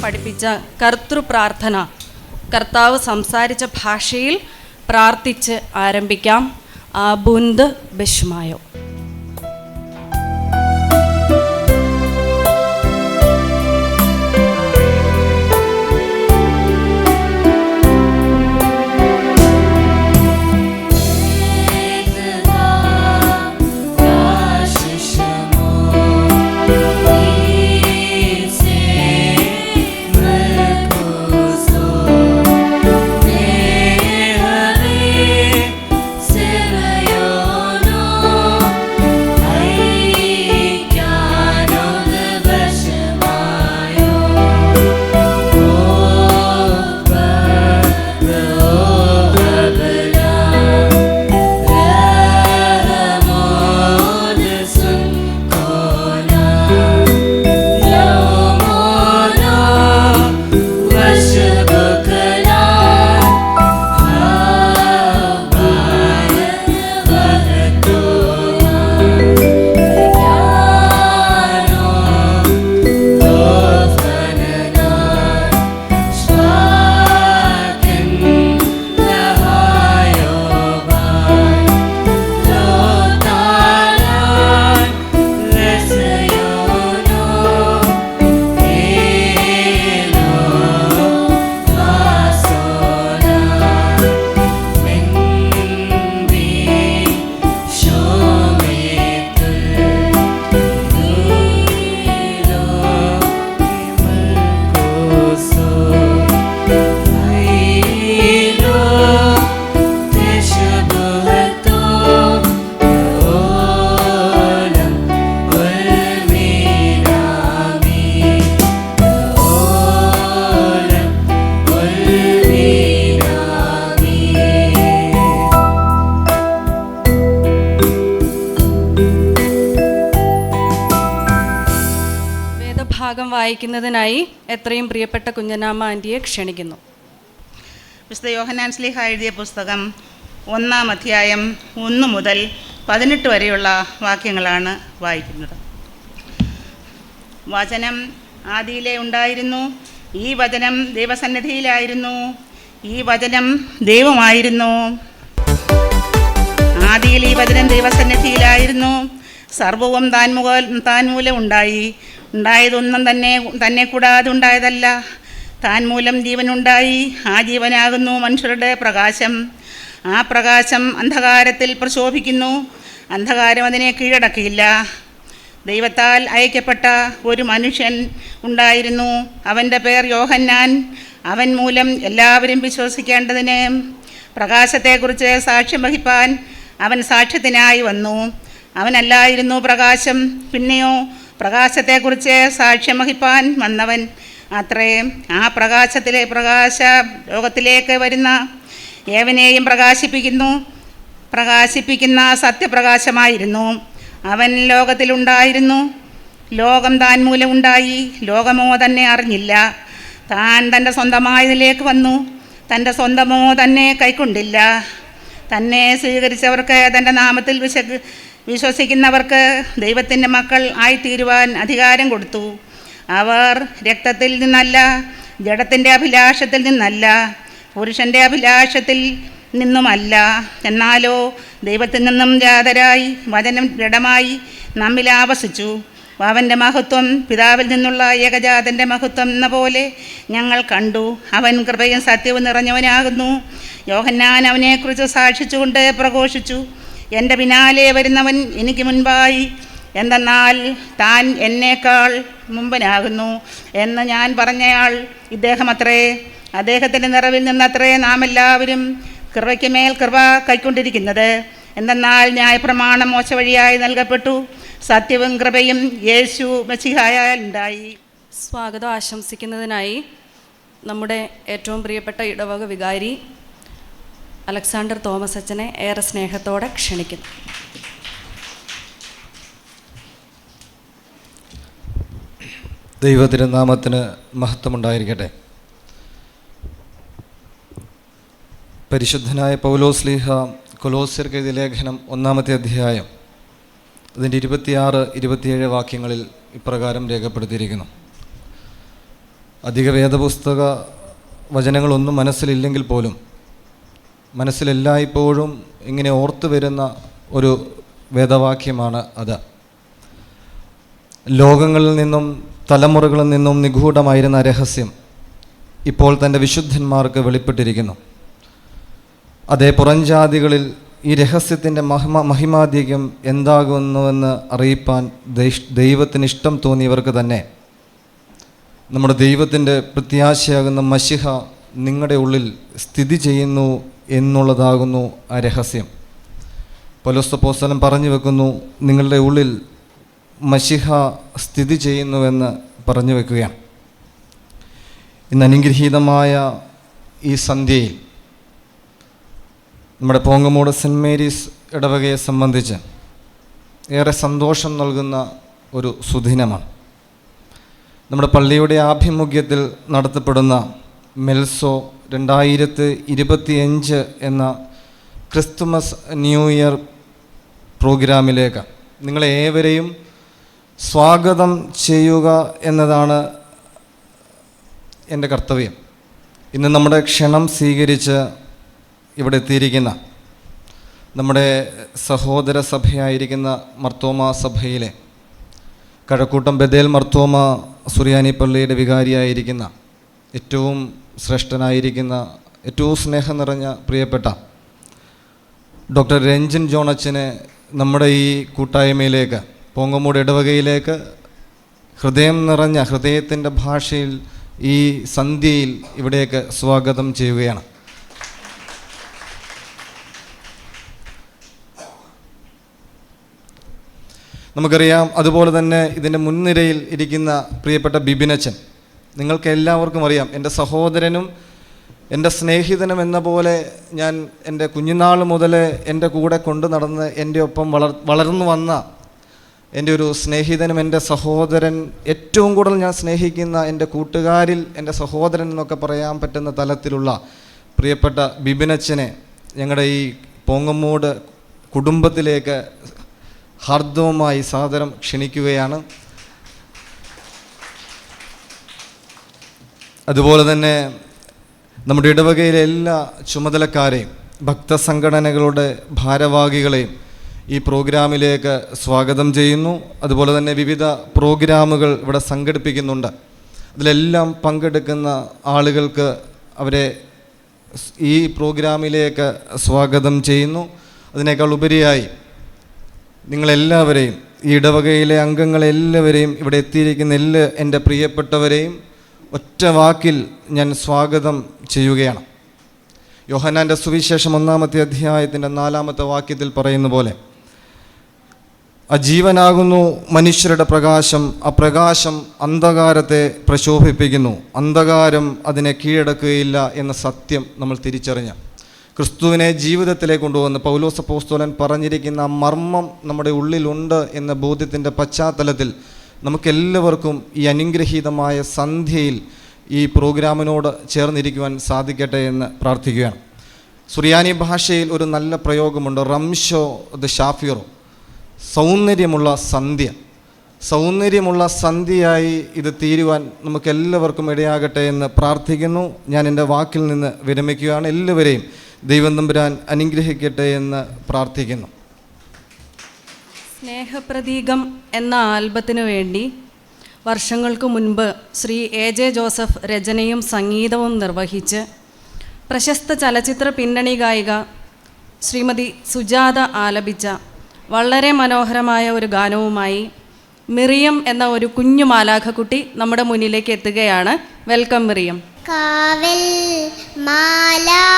പഠിപ്പിച്ച കർത്തൃപ്രാർത്ഥന കർത്താവ് സംസാരിച്ച ഭാഷയിൽ പ്രാർത്ഥിച്ച് ആരംഭിക്കാം. ആബുന്ത് ബിഷ്മായോ. ഭാഗം വായിക്കുന്നതിനായി എത്രയും പ്രിയപ്പെട്ട കുഞ്ഞനാമ്മ ആൻറ്റിയെ ക്ഷണിക്കുന്നു. വിശുദ്ധ യോഹന്നാൻ ശ്ലീഹ എഴുതിയ പുസ്തകം 1-ാം അധ്യായം 1 മുതൽ 18 വരെയുള്ള വാക്യങ്ങളാണ് വായിക്കുന്നത്. വചനം ആദിയിലെ ഉണ്ടായിരുന്നു, ഈ വചനം ദൈവസന്നിധിയിലായിരുന്നു, ഈ വചനം ദൈവമായിരുന്നു. ആദിയിൽ ഈ വചനം ദൈവസന്നിധിയിലായിരുന്നു. സർവവും താൻ മൂലം ഉണ്ടായി. ഉണ്ടായതൊന്നും തന്നെ കൂടാതെ ഉണ്ടായതല്ല. താൻ മൂലം ജീവനുണ്ടായി. ആ ജീവനാകുന്നു മനുഷ്യരുടെ പ്രകാശം. ആ പ്രകാശം അന്ധകാരത്തിൽ പ്രശോഭിക്കുന്നു. അന്ധകാരം അതിനെ കീഴടക്കിയില്ല. ദൈവത്താൽ അയക്കപ്പെട്ട ഒരു മനുഷ്യൻ ഉണ്ടായിരുന്നു. അവൻ്റെ പേർ യോഹന്നാൻ. അവൻ മൂലം എല്ലാവരും വിശ്വസിക്കേണ്ടതിന് പ്രകാശത്തെക്കുറിച്ച് സാക്ഷ്യം വഹിപ്പാൻ അവൻ സാക്ഷ്യത്തിനായി വന്നു. അവനല്ലായിരുന്നു പ്രകാശം, പിന്നെയോ പ്രകാശത്തെക്കുറിച്ച് സാക്ഷ്യം വഹിപ്പാൻ വന്നവൻ അത്രേ. ആ പ്രകാശ ലോകത്തിലേക്ക് വരുന്ന ഏവനെയും പ്രകാശിപ്പിക്കുന്ന സത്യപ്രകാശമായിരുന്നു. അവൻ ലോകത്തിലുണ്ടായിരുന്നു. ലോകം താൻ മൂലം ഉണ്ടായി, ലോകമോ തന്നെ അറിഞ്ഞില്ല. താൻ തൻ്റെ സ്വന്തമായതിലേക്ക് വന്നു, തൻ്റെ സ്വന്തമോ തന്നെ കൈക്കൊണ്ടില്ല. തന്നെ സ്വീകരിച്ചവർക്ക്, തൻ്റെ നാമത്തിൽ വിശ്വസിക്കുന്നവർക്ക് ദൈവത്തിൻ്റെ മക്കൾ ആയിത്തീരുവാൻ അധികാരം കൊടുത്തു. അവർ രക്തത്തിൽ നിന്നല്ല, ജഡത്തിൻ്റെ അഭിലാഷത്തിൽ നിന്നല്ല, പുരുഷൻ്റെ അഭിലാഷത്തിൽ നിന്നുമല്ല, എന്നാലോ ദൈവത്തിൽ നിന്നും ജാതരായി വചനം ദൃഢമായി നമ്മിൽ ആവസിച്ചു. അവൻ്റെ മഹത്വം പിതാവിൽ നിന്നുള്ള ഏകജാതൻ്റെ മഹത്വം എന്ന പോലെ ഞങ്ങൾ കണ്ടു. അവൻ കൃപയും സത്യവും നിറഞ്ഞവനാകുന്നു. യോഹന്നാൻ അവനെക്കുറിച്ച് സാക്ഷിച്ചുകൊണ്ട് പ്രഘോഷിച്ചു, എൻ്റെ പിന്നാലെ വരുന്നവൻ എനിക്ക് മുൻപായി, എന്തെന്നാൽ താൻ എന്നേക്കാൾ മുമ്പനാകുന്നു എന്ന് ഞാൻ പറഞ്ഞയാൾ ഇദ്ദേഹമത്രേ. അദ്ദേഹത്തിൻ്റെ നിറവിൽ നിന്നത്രേ നാം എല്ലാവരും കൃപയ്ക്ക് മേൽ കൃപ കൈക്കൊണ്ടിരിക്കുന്നത്. എന്തെന്നാൽ ന്യായപ്രമാണം മോശ വഴിയായി നൽകപ്പെട്ടു, സത്യവും കൃപയും യേശു മെസ്സിഹായാൽ ഉണ്ടായി. സ്വാഗതം ആശംസിക്കുന്നതിനായി നമ്മുടെ ഏറ്റവും പ്രിയപ്പെട്ട ഇടവക വികാരി അലക്സാണ്ടർ തോമസ് അച്ഛനെ ഏറെ സ്നേഹത്തോടെ ക്ഷണിക്കുന്നു. ദൈവതിരുനാമത്തിന് മഹത്വമുണ്ടായിരിക്കട്ടെ. പരിശുദ്ധനായ പൗലോസ് ശ്ലീഹ കൊലോസ്യർക്ക് എഴുതിയ ലേഖനം 1-ാമത്തെ അധ്യായം അതിൻ്റെ 26-27 വാക്യങ്ങളിൽ ഇപ്രകാരം രേഖപ്പെടുത്തിയിരിക്കുന്നു. അധിക വേദപുസ്തക വചനങ്ങളൊന്നും മനസ്സിലില്ലെങ്കിൽ പോലും മനസ്സിലെല്ലായ്പ്പോഴും ഇങ്ങനെ ഓർത്തു വരുന്ന ഒരു വേദവാക്യമാണ് അത്. ലോകങ്ങളിൽ നിന്നും തലമുറകളിൽ നിന്നും നിഗൂഢമായിരുന്ന രഹസ്യം ഇപ്പോൾ തൻ്റെ വിശുദ്ധന്മാർക്ക് വെളിപ്പെട്ടിരിക്കുന്നു. അതേ പുറംജാതികളിൽ ഈ രഹസ്യത്തിൻ്റെ മഹിമാധികം എന്താകുന്നുവെന്ന് അറിയിപ്പാൻ ദൈവത്തിന് ഇഷ്ടം തോന്നിയവർക്ക് തന്നെ നമ്മുടെ ദൈവത്തിൻ്റെ പ്രത്യാശയാകുന്ന മശിഹ നിങ്ങളുടെ ഉള്ളിൽ സ്ഥിതി ചെയ്യുന്നു എന്നുള്ളതാകുന്നു ആ രഹസ്യം. പൗലോസ് അപ്പോസ്തലൻ പറഞ്ഞു വെക്കുന്നു, നിങ്ങളുടെ ഉള്ളിൽ മശിഹ സ്ഥിതി ചെയ്യുന്നുവെന്ന് പറഞ്ഞു വെക്കുകയാണ്. ഇന്ന് അനുഗ്രഹീതമായ ഈ സന്ധ്യയിൽ നമ്മുടെ പോങ്ങമൂട് സെൻറ്റ് മേരീസ് ഇടവകയെ സംബന്ധിച്ച് ഏറെ സന്തോഷം നൽകുന്ന ഒരു സുദിനമാണ്. നമ്മുടെ പള്ളിയുടെ ആഭിമുഖ്യത്തിൽ നടത്തപ്പെടുന്ന മെൽസോ 2025 എന്ന ക്രിസ്തുമസ് ന്യൂ ഇയർ പ്രോഗ്രാമിലേക്ക് നിങ്ങളെ ഏവരെയും സ്വാഗതം ചെയ്യുക എന്നതാണ് എൻ്റെ കർത്തവ്യം. ഇന്ന് നമ്മുടെ ക്ഷണം സ്വീകരിച്ച് ഇവിടെ എത്തിയിരിക്കുന്ന നമ്മുടെ സഹോദര സഭയായിരിക്കുന്ന മർത്തോമ സഭയിലെ കഴക്കൂട്ടം ബദേൽ മർത്തോമ സുറിയാനി പള്ളിയുടെ വികാരിയായിരിക്കുന്ന ഏറ്റവും ശ്രേഷ്ഠനായിരിക്കുന്ന ഏറ്റവും സ്നേഹം നിറഞ്ഞ പ്രിയപ്പെട്ട ഡോക്ടർ രഞ്ജിൻ ജോണച്ചനെ നമ്മുടെ ഈ കൂട്ടായ്മയിലേക്ക് പോങ്ങമൂട് ഇടവകയിലേക്ക് ഹൃദയം നിറഞ്ഞ ഹൃദയത്തിൻ്റെ ഭാഷയിൽ ഈ സന്ധ്യയിൽ ഇവിടേക്ക് സ്വാഗതം ചെയ്യുകയാണ്. നമുക്കറിയാം, അതുപോലെ തന്നെ ഇതിൻ്റെ മുൻനിരയിൽ ഇരിക്കുന്ന പ്രിയപ്പെട്ട ബിബിനച്ചൻ, നിങ്ങൾക്ക് എല്ലാവർക്കും അറിയാം, എൻ്റെ സഹോദരനും എൻ്റെ സ്നേഹിതനും എന്ന പോലെ ഞാൻ എൻ്റെ കുഞ്ഞുനാൾ മുതൽ എൻ്റെ കൂടെ കൊണ്ടു നടന്ന് എൻ്റെ ഒപ്പം വളർന്നു വന്ന എൻ്റെ ഒരു സ്നേഹിതനും എൻ്റെ സഹോദരൻ, ഏറ്റവും കൂടുതൽ ഞാൻ സ്നേഹിക്കുന്ന എൻ്റെ കൂട്ടുകാരിൽ എൻ്റെ സഹോദരൻ എന്നൊക്കെ പറയാൻ പറ്റുന്ന തലത്തിലുള്ള പ്രിയപ്പെട്ട ബിബിനച്ചനെ ഞങ്ങളുടെ ഈ പോങ്ങമൂട് കുടുംബത്തിലേക്ക് ഹാർദവമായി സാദരം ക്ഷണിക്കുകയാണ്. അതുപോലെ തന്നെ നമ്മുടെ ഇടവകയിലെ എല്ലാ ചുമതലക്കാരെയും ഭക്തസംഘടനകളുടെ ഭാരവാഹികളെയും ഈ പ്രോഗ്രാമിലേക്ക് സ്വാഗതം ചെയ്യുന്നു. അതുപോലെ തന്നെ വിവിധ പ്രോഗ്രാമുകൾ ഇവിടെ സംഘടിപ്പിക്കുന്നുണ്ട്. അതിലെല്ലാം പങ്കെടുക്കുന്ന ആളുകൾക്ക് അവരെ ഈ പ്രോഗ്രാമിലേക്ക് സ്വാഗതം ചെയ്യുന്നു. അതിനേക്കാൾ ഉപരിയായി നിങ്ങളെല്ലാവരെയും, ഈ ഇടവകയിലെ അംഗങ്ങളെല്ലാവരെയും, ഇവിടെ എത്തിയിരിക്കുന്ന എല്ലാ എൻ്റെ പ്രിയപ്പെട്ടവരെയും ഒറ്റ വാക്കിൽ ഞാൻ സ്വാഗതം ചെയ്യുകയാണ്. യോഹന്നാൻ്റെ സുവിശേഷം 1-ാമത്തെ അധ്യായത്തിൻ്റെ 4-ാമത്തെ വാക്യത്തിൽ പറയുന്ന പോലെ, അജീവനാകുന്നു മനുഷ്യരുടെ പ്രകാശം, ആ പ്രകാശം അന്ധകാരത്തെ പ്രശോഭിപ്പിക്കുന്നു, അന്ധകാരം അതിനെ കീഴടക്കുകയില്ല എന്ന സത്യം നമ്മൾ തിരിച്ചറിഞ്ഞ ക്രിസ്തുവിനെ ജീവിതത്തിലേക്ക് കൊണ്ടുവന്ന് പൗലോസ് അപ്പോസ്തലൻ പറഞ്ഞിരിക്കുന്ന മർമ്മം നമ്മുടെ ഉള്ളിലുണ്ട് എന്ന ബോധ്യത്തിൻ്റെ പശ്ചാത്തലത്തിൽ നമുക്കെല്ലാവർക്കും ഈ അനുഗ്രഹീതമായ സന്ധ്യയിൽ ഈ പ്രോഗ്രാമിനോട് ചേർന്നിരിക്കുവാൻ സാധിക്കട്ടെ എന്ന് പ്രാർത്ഥിക്കുകയാണ്. സുറിയാനി ഭാഷയിൽ ഒരു നല്ല പ്രയോഗമുണ്ട്, റംഷോ ദ ഷാഫിറോ, സൗന്ദര്യമുള്ള സന്ധ്യ. സൗന്ദര്യമുള്ള സന്ധ്യയായി ഇത് തീരുവാൻ നമുക്കെല്ലാവർക്കും ഇടയാകട്ടെ എന്ന് പ്രാർത്ഥിക്കുന്നു. ഞാൻ എൻ്റെ വാക്കിൽ നിന്ന് വിരമിക്കുകയാണ്. എല്ലാവരെയും ദൈവം തമ്പുരാൻ അനുഗ്രഹിക്കട്ടെ എന്ന് പ്രാർത്ഥിക്കുന്നു. സ്നേഹപ്രതീകം എന്ന ആൽബത്തിനു വേണ്ടി വർഷങ്ങൾക്ക് മുൻപ് ശ്രീ AJ ജോസഫ് രചനയും സംഗീതവും നിർവഹിച്ച് പ്രശസ്ത ചലച്ചിത്ര പിന്നണി ഗായിക ശ്രീമതി സുജാത ആലപിച്ച വളരെ മനോഹരമായ ഒരു ഗാനവുമായി മിറിയം എന്ന ഒരു കുഞ്ഞു മാലാഖക്കുട്ടി നമ്മുടെ മുന്നിലേക്ക് എത്തുകയാണ്. Welcome Miriam. കാവൽ മാലാഖമാരേ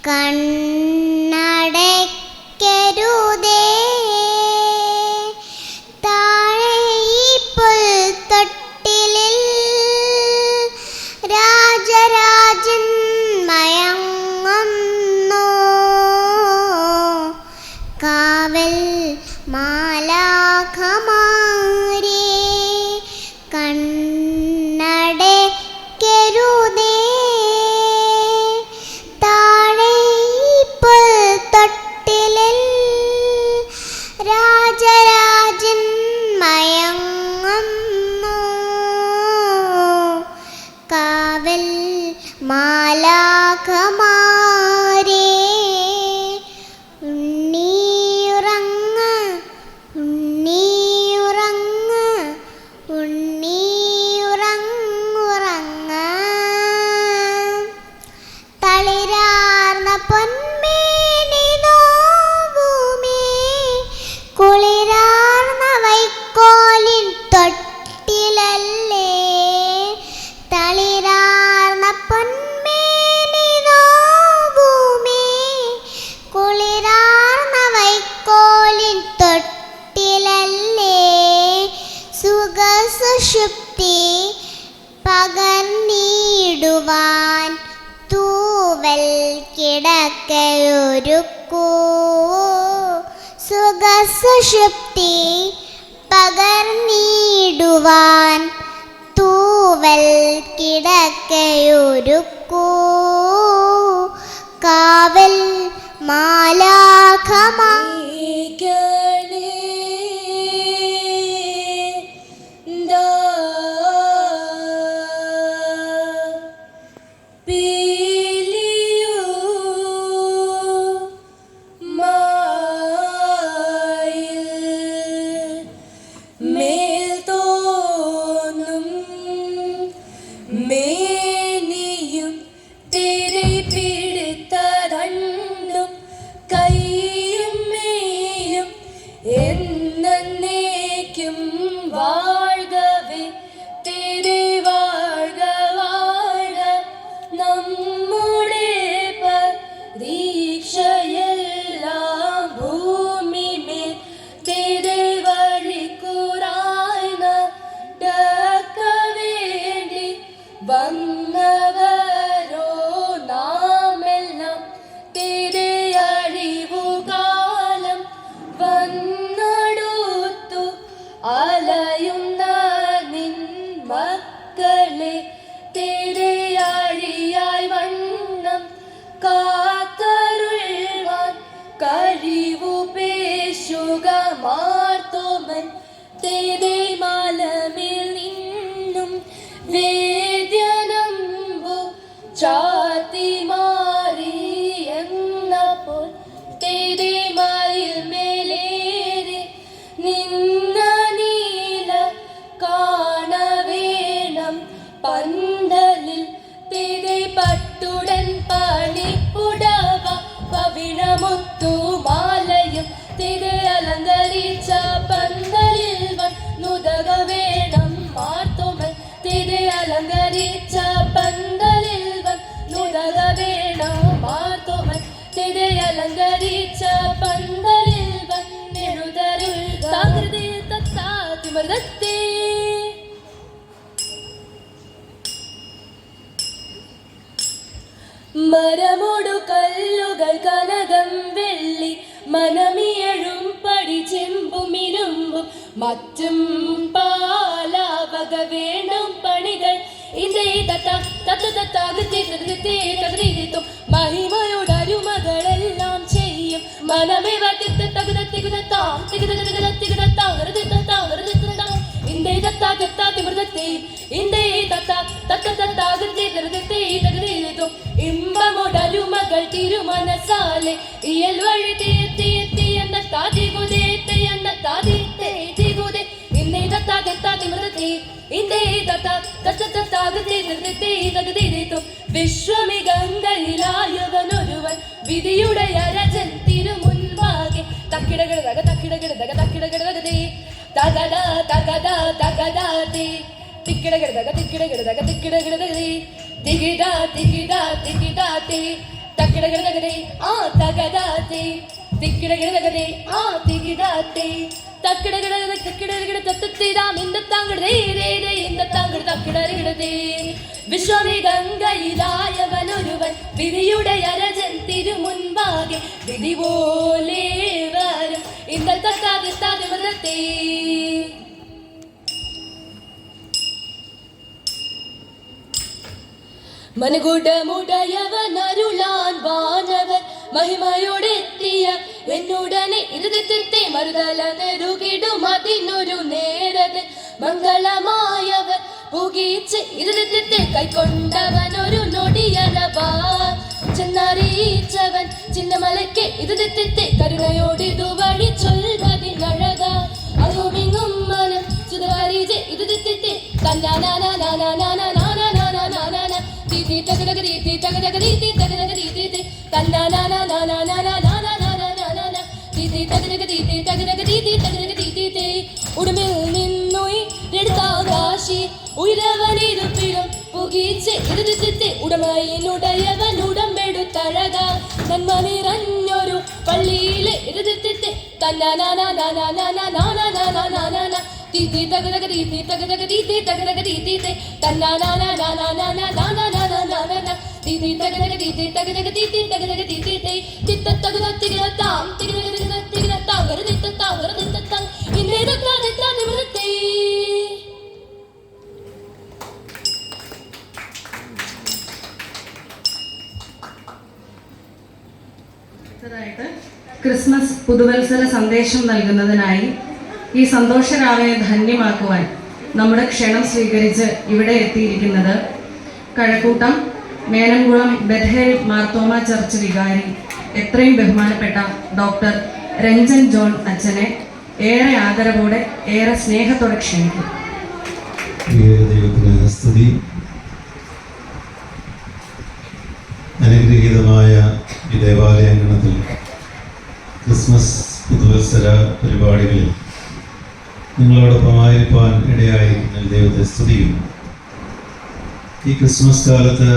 കണ്ണടയ്ക്കരുതേ, താഴെ ഈ പുൽത്തൊട്ടിലിൽ രാജരാജൻ മയങ്ങുന്നു. കാവൽ മാലാഖമാരേ കണ്ണടയ്ക്കരുതേ, താഴെ പുൽത്തൊട്ടിലിൽ ഉണ്ണിയുറങ്ങ ഉണ്ണിയുറങ്ങ ഉണ്ണിയുറങ്ങുറങ്ങ തളിരാർന്ന പൊന്മേനി നോവുമേ കുളിരാർന്ന വൈക്കോലിൻ തൊട്ടിലല്ലേ തളിരാർന്ന പൊന്മേനി നോവുമേ കുളിരാർന്ന വൈക്കോലിൻ തൊട്ടിലല്ലേ സുഖസുഷുപ്തി പകർന്നിടുവാൻ തൂവൽ കിടക്കയൊരുക്കൂ സുഖസുഷുപ്തി പകർന്നിടുവാൻ തൂവൽ കിടക്കയൊരുക്കൂ കാവൽ മാലാഖമാ മേനിയും തിരി പിടിത്തരണ്ടും കൈയും മേയും എന്നേക്കും വാഴ്കവേ തിരി വാഴ്ക വാഴ്ക നമ്മുടെ പരീക്ഷയെല്ലാം ഭൂമിമേൽ തിരി വഴിക്കുറായി നടക്ക വേണ്ടി വന്നവരോ നാമെല്ലാം തിരിയഴിവുകാലം വന്നടുത്തു അലയുന്ന നിൻ മക്കളെ തിരിയഴിയായി വണ്ണം കാത്തരുൾവാൻ കഴിവു പേശുക മാർത്തോമൻ തിരിമലമിൽ നിന്നും വേദ്യനമ്പു ചാത്തി മാറി എന്നപ്പോൾ തിരിമയിൽ മേലേറി നിന്ന നീല കാണവേണം പന്തലിൽ തിരി പട്ടുടൻ പണിപ്പുടവ പവിഴമുത്തു മാലയും തിരി അലങ്കരിച്ച പന്തലിൽ വന്നുതക വേണം മാർത്തോമൻ തിരി അലങ്കരിച്ച പന്തലിൽ വന്നുതക വേണം മാർത്തോമൻ തിരി അലങ്കരിച്ച പന്തലിൽ വന്നെഴുതരുൾ താകൃതി തത്താതിമൃതത്തെ മരമോടു കല്ലുകൾ കനകം വെള്ളി മനമിയഴും പടി ചെമ്പും ഇരുമ്പും മറ്റും പാലാവക വേണം പണികൾ ഇതേ തകൃതിത്തും മഹിമയോടരുമകളെല്ലാം ചെയ്യും മനമേ ഇമ്പമോടരുമകൾ തിരുമനസാലെ ഇയൽ വഴി തീർത്തി എന്ന താതികുതേത്തെ എന്ന താതികുതേ ഇന്നേ വിശ്വമികങ്കയിലായവനൊരുവൻ വിധിയുടെ അരജൻ തിരുമുൻപാകെ തക്കിടകിടതക തക്കിടകിടതക തക്കിടകിടതകതേ തകത തകത തകതാതേ തിക്കിടകിടതക തിക്കിടകിടതക തിക്കിടകിടതകതേ തികിട തികിട തികിടാതേ തക്കിടകിടതകതേ ആ തകതാതേ തിക്കിടകിടതകതേ ആ തികിടാതേ തക്കിടകിട തക്കിടകിട തത്തത്തിരാം ഇന്ദത്താങ്കടതേ ഇന്ദത്താങ്കട തക്കിടകിടതേ വിശ്വമികങ്കയിലായവനൊരുവൻ വിധിയുടെ അരജൻ തിരുമുൻപാകെ വിധി പോലെ വരും ഇന്നത്തെ മൃതത്തെ മനുകൂടമുടയവനരുളാൻ വാനവൻ മഹിമയോടെത്തിയ എന്നുടനെ ഇരുതത്തെ മറുതല നെരുകിടും അതിനൊരു നേരത് മംഗളമായവൻ പുകീച്ച് ഇരുതത്തെ കൈക്കൊണ്ടവനൊരു നൊടിയലവാൻ ചെന്നറിയിച്ചവൻ ചിന്നമലയ്ക്ക് ഇത് തെറ്റത്തെ കരുണയോട് ഇത് വഴി ചൊൽവതിനഴക അങ്ങുമിങ്ങും മനം സുധാരിച്ച് ഇത് തെറ്റത്തെ തന്നാനാനാനാനാനാനാനാനാനാനാനാ തീ തകതക തീ തകതക തീ തകതക തീ തന്നാനാനാനാനാനാനാനാനാനാ തീ തകതക തീ തകതക തീ തകതക തീ ഉടുമിൽ നിന്നുയരെടുത്താകാശി ഉയരവനിരുപ്പിലും പുകീച്ച് ഇരുതിത്തെ ഉടമയിലുടയവൻ ഉടമ്പെടുത്തഴക നന്മ നിറഞ്ഞൊരു പള്ളിയിലെ ഇരുതിത്തെ തന്നാനാനാനാനാനാനാനാനാനാനാ തീ തകതക തീ തകതക തീ തകതക തീ തന്നാനാനാനാനാനാനാനാനാനാ തീ തകതക തീ തകതക തീ തകതക തീ തിത്തതക തികതാം തികതക തികതാം വരതിത്തതാം വരതിത്തതാം ഇന്നേതത്താ നിത്രാ നിമൃത്തേ. അടുത്തതായിട്ട് ക്രിസ്മസ് പുതുവത്സര സന്ദേശം നൽകുന്നതിനായി ഈ സന്തോഷരാവിനെ ധന്യമാക്കുവാൻ നമ്മുടെ ക്ഷണം സ്വീകരിച്ച് ഇവിടെ എത്തിയിരിക്കുന്നത് കഴക്കൂട്ടം മേനംകുളം ബെഥേൽ മാർത്തോമ ചർച്ച് വികാരി എത്രയും ബഹുമാനപ്പെട്ട ഡോക്ടർ രഞ്ജൻ ജോൺ അച്ഛനെ ഏറെ ആദരവോടെ ഏറെ സ്നേഹത്തോടെ ക്ഷണിക്കും. ദൈവത്തിന് സ്തുതി. അനുഗ്രഹീതമായ ഈ ദേവാലയാങ്കണത്തിൽ ക്രിസ്മസ് പുതുവത്സര പരിപാടികളിൽ നിങ്ങളോടൊപ്പമായിരിക്കാൻ ഇടയായി ഞാൻ ദൈവത്തെ സ്തുതിക്കുന്നു. ഈ ക്രിസ്മസ് കാലത്ത്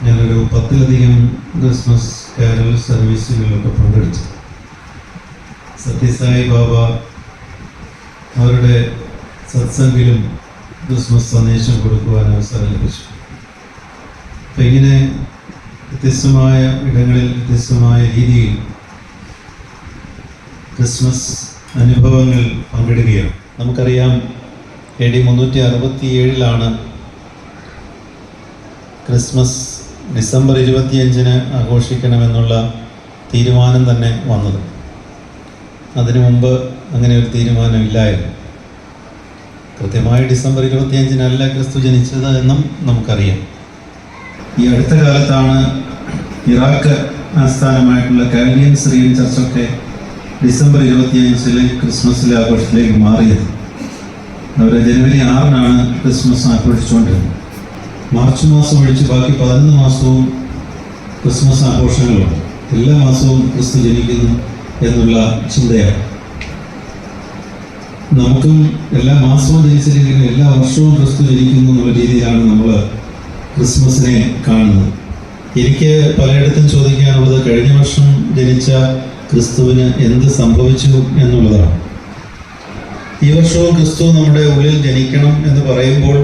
ഞാനൊരു 10-ലധികം ക്രിസ്മസ് കാരൽ സർവീസുകളിലൊക്കെ പങ്കെടുത്തു. സത്യസായി ബാബ അവരുടെ സത്സംഗിലും ക്രിസ്മസ് സന്ദേശം കൊടുക്കുവാൻ അവസരം ലഭിച്ചു. അപ്പം ഇങ്ങനെ വ്യത്യസ്തമായ ഇടങ്ങളിൽ വ്യത്യസ്തമായ രീതിയിൽ ക്രിസ്മസ് അനുഭവങ്ങൾ പങ്കിടുകയാണ്. നമുക്കറിയാം AD 367 ക്രിസ്മസ് ഡിസംബർ 25 ആഘോഷിക്കണമെന്നുള്ള തീരുമാനം തന്നെ വന്നത്. അതിനു മുമ്പ് അങ്ങനെ ഒരു തീരുമാനമില്ലായിരുന്നു. കൃത്യമായി ഡിസംബർ 25 ക്രിസ്തു ജനിച്ചത് എന്നും നമുക്കറിയാം. ഈ അടുത്ത കാലത്താണ് ഇറാഖ് ആസ്ഥാനമായിട്ടുള്ള കാൽവിയൻ സിറിയൻ ചർച്ചൊക്കെ ഡിസംബർ 25 ക്രിസ്മസിലെ ആഘോഷത്തിലേക്ക് മാറിയത്. അവർ ജനുവരി 6 ക്രിസ്മസ് ആഘോഷിച്ചുകൊണ്ടിരുന്നത്. മാർച്ച് മാസം ഒഴിച്ച് ബാക്കി 11 മാസവും ക്രിസ്മസ് ആഘോഷങ്ങളുണ്ട്. എല്ലാ മാസവും ക്രിസ്തു ജനിക്കുന്നു എന്നുള്ള ചിന്തയാണ്. നമുക്കും എല്ലാ മാസവും ജനിച്ചില്ലെങ്കിലും എല്ലാ വർഷവും ക്രിസ്തു ജനിക്കുന്നു എന്നുള്ള രീതിയിലാണ് നമ്മൾ ക്രിസ്മസിനെ കാണുന്നത്. എനിക്ക് പലയിടത്തും ചോദിക്കാനുള്ളത് കഴിഞ്ഞ വർഷം ജനിച്ച ക്രിസ്തുവിന് എന്ത് സംഭവിച്ചു എന്നുള്ളതാണ്. ഈ വർഷവും ക്രിസ്തു നമ്മുടെ ഉള്ളിൽ ജനിക്കണം എന്ന് പറയുമ്പോൾ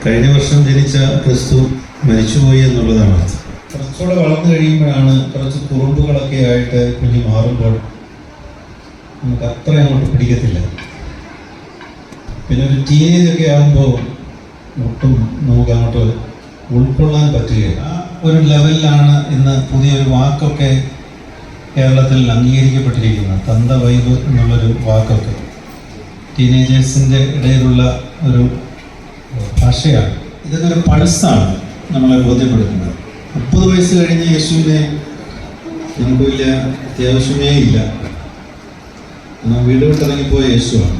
കഴിഞ്ഞ വർഷം ജനിച്ച ക്രിസ്തു മരിച്ചുപോയി എന്നുള്ളതാണ് അർത്ഥം. കുറച്ചുകൂടെ വളർന്നു കഴിയുമ്പോഴാണ് കുറച്ച് കുറുമ്പുകളൊക്കെ ആയിട്ട് കുഞ്ഞ് മാറുമ്പോൾ നമുക്ക് അത്ര അങ്ങോട്ട് പിടിക്കത്തില്ല. പിന്നെ ഒരു ടീനേജൊക്കെ ആകുമ്പോൾ ഒട്ടും നമുക്ക് അങ്ങോട്ട് ഉൾക്കൊള്ളാൻ പറ്റുകയില്ല. ആ ഒരു ലെവലിലാണ് ഇന്ന് പുതിയൊരു വാക്കൊക്കെ കേരളത്തിൽ അംഗീകരിക്കപ്പെട്ടിരിക്കുന്നത്. തന്ത വൈബ് എന്നുള്ളൊരു വാക്കൊക്കെ ടീനേജേഴ്സിൻ്റെ ഇടയിലുള്ള ഒരു ഭാഷയാണ്. ഇതൊക്കെ ഒരു പൾസാണ് നമ്മളെ ബോധ്യപ്പെടുത്തുന്നത്. 30 വയസ്സ് കഴിഞ്ഞ് യേശുവിനെ നമുക്ക് വലിയ അത്യാവശ്യമേ ഇല്ല. വീട് വിട്ടിറങ്ങിപ്പോയ യേശുവാണ്.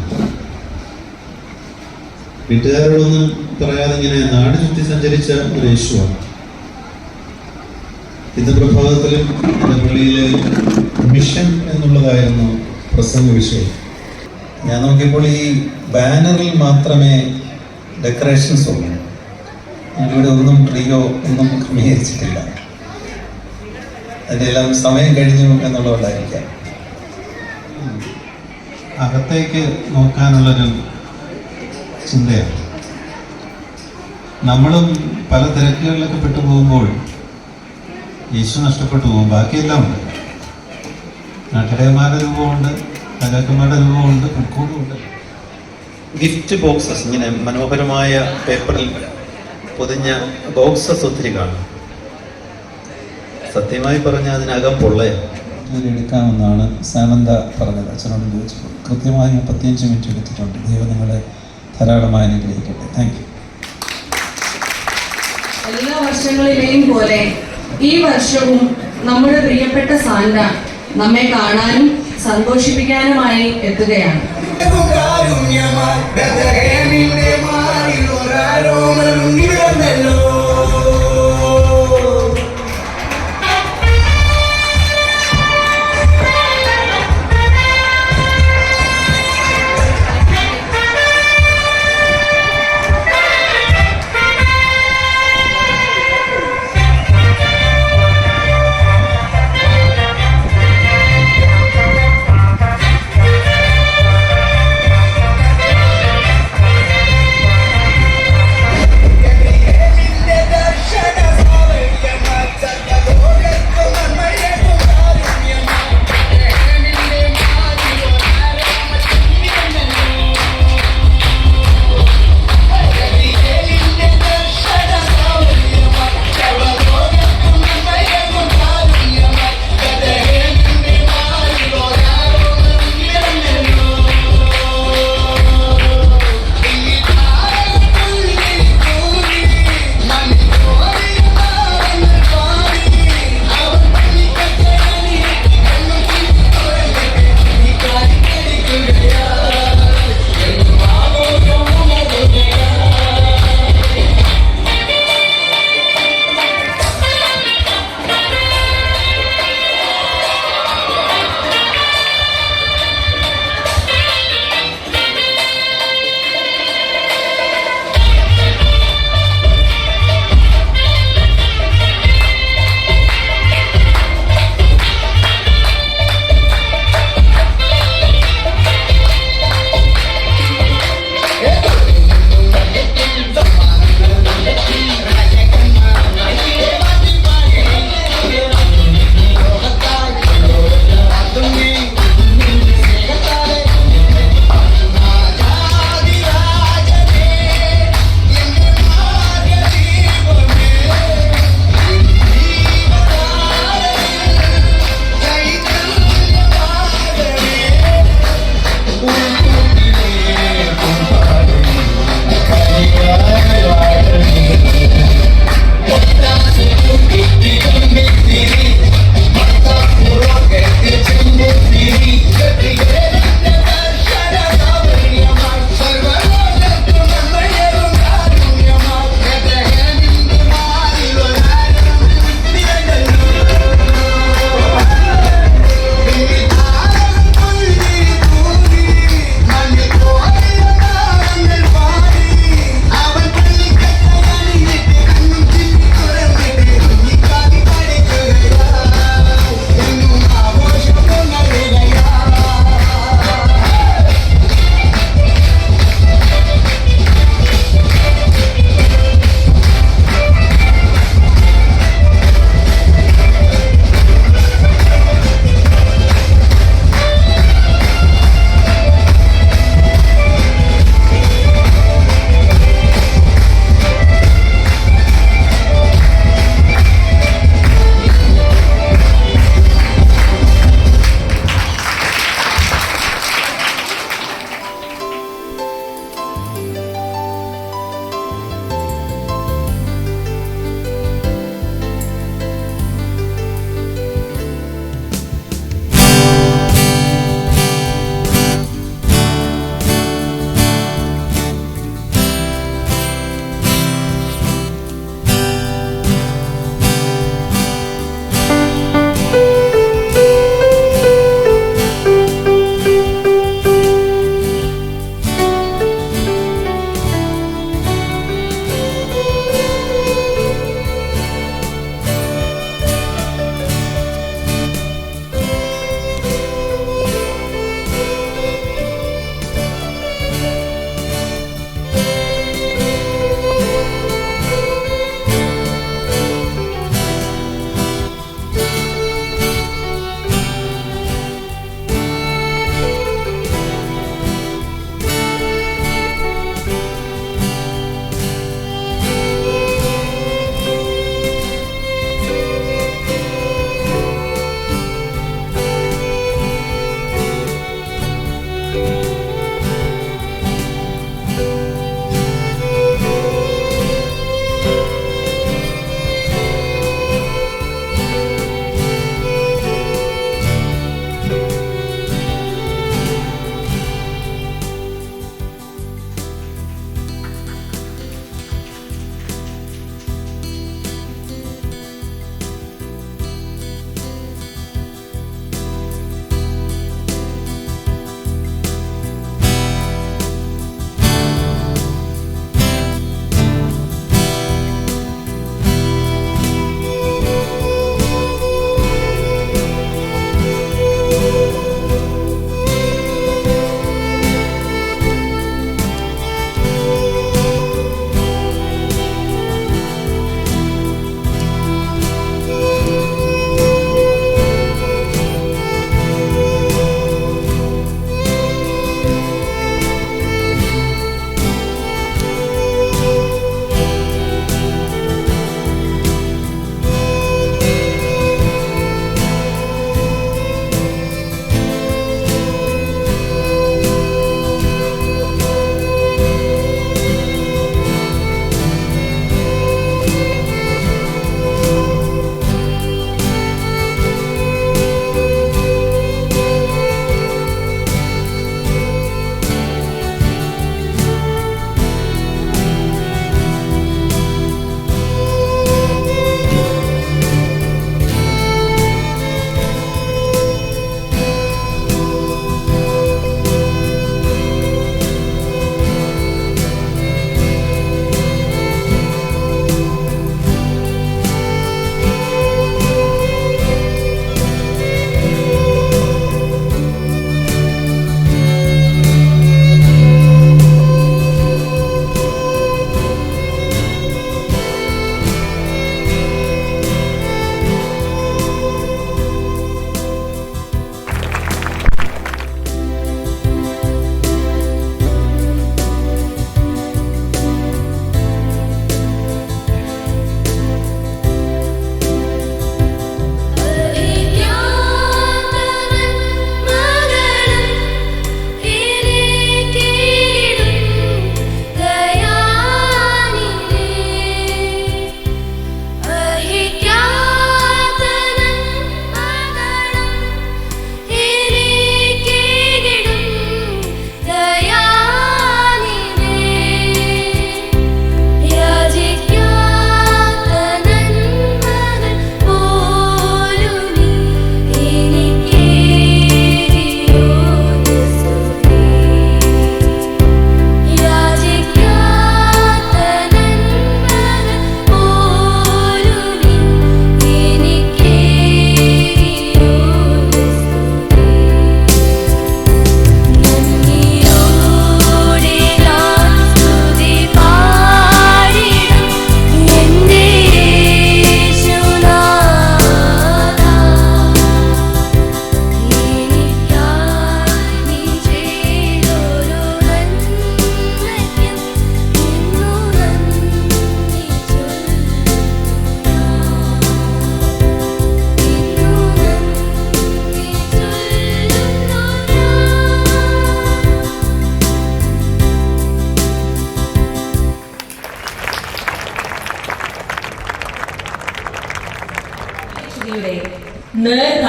വീട്ടുകാരോടൊന്നും പറയാതെ ഇങ്ങനെ നാട് ചുറ്റി സഞ്ചരിച്ച ഒരു യേശുവാണ്. ഇന്ന് പ്രഭാതത്തിലും എൻ്റെ പള്ളിയിലെ മിഷൻ എന്നുള്ളതായിരുന്നു പ്രസംഗ വിഷയം. ഞാൻ നോക്കിയപ്പോൾ ഈ ബാനറിൽ മാത്രമേ ഡെക്കറേഷൻസ് ഉള്ളൂ. ഇവിടെ ഒന്നും ട്രീയോ ഒന്നും ക്രമീകരിച്ചിട്ടില്ല. അതിൻ്റെ എല്ലാം സമയം കഴിഞ്ഞു എന്നുള്ളതുകൊണ്ടായിരിക്കാം. അകത്തേക്ക് നോക്കാനുള്ളൊരു ചിന്തയാണ്. നമ്മളും പല തിരക്കുകളിലൊക്കെ പെട്ടുപോകുമ്പോൾ യേശു നഷ്ടപ്പെട്ടു പോകും. ബാക്കിയെല്ലാം ഉണ്ട്. നാട്ടിടയന്മാരുടെ രൂപമുണ്ട്, രാജാക്കന്മാരുടെ രൂപമുണ്ട്, പുൽക്കൂടുമുണ്ട്. ഗിഫ്റ്റ് ബോക്സസ്, ഇങ്ങനെ മനോഹരമായ പേപ്പറിൽ പൊതിഞ്ഞ ബോക്സസ് ഒത്തിരി കാണും. സത്യമായി പറഞ്ഞാൽ അതിനകം പൊള്ളയാണ്. എടുക്കാമെന്നാണ് സാമന്ത പറഞ്ഞത്. അച്ഛനോട് ചോദിച്ചപ്പോൾ കൃത്യമായി 35 മിനിറ്റ് എടുത്തിട്ടുണ്ട്. ദൈവം നിങ്ങളെ ധാരാളമായി അനുഗ്രഹിക്കട്ടെ. Thank you. എല്ലാ വർഷങ്ങളിലെയും പോലെ ഈ വർഷവും നമ്മുടെ പ്രിയപ്പെട്ട സാന്റ നമ്മെ കാണാനും സന്തോഷിപ്പിക്കാനുമായി എത്തുകയാണ്.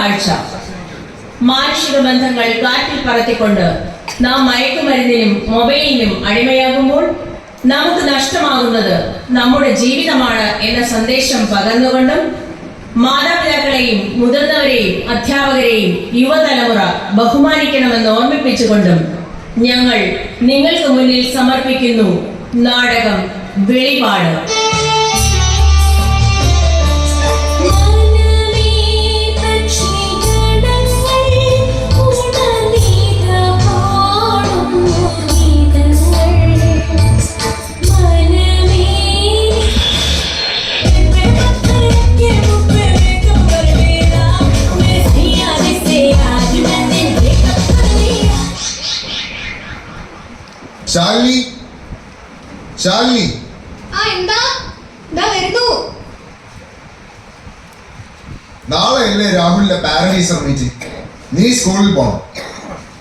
കാഴ്ച. മാനുഷിക ബന്ധങ്ങൾ കാറ്റിൽ പറത്തിക്കൊണ്ട് നാം മയക്കുമരുന്നിനും മൊബൈലിനും അടിമയാകുമ്പോൾ നമുക്ക് നഷ്ടമാകുന്നത് നമ്മുടെ ജീവിതമാണ് എന്ന സന്ദേശം പകർന്നുകൊണ്ടും മാതാപിതാക്കളെയും മുതിർന്നവരെയും അധ്യാപകരെയും യുവതലമുറ ബഹുമാനിക്കണമെന്ന് ഓർമ്മിപ്പിച്ചുകൊണ്ടും ഞങ്ങൾ നിങ്ങൾക്ക് മുന്നിൽ സമർപ്പിക്കുന്നു നാടകം വെളിപാട്. ശാലിനി, ശാലിനി, എന്താ വരുന്നു? നാളെ അല്ലേ രാഹുലിന്റെ പാരഡൈസർ മീറ്റിംഗ്? നീ സ്കൂളിൽ പോണം.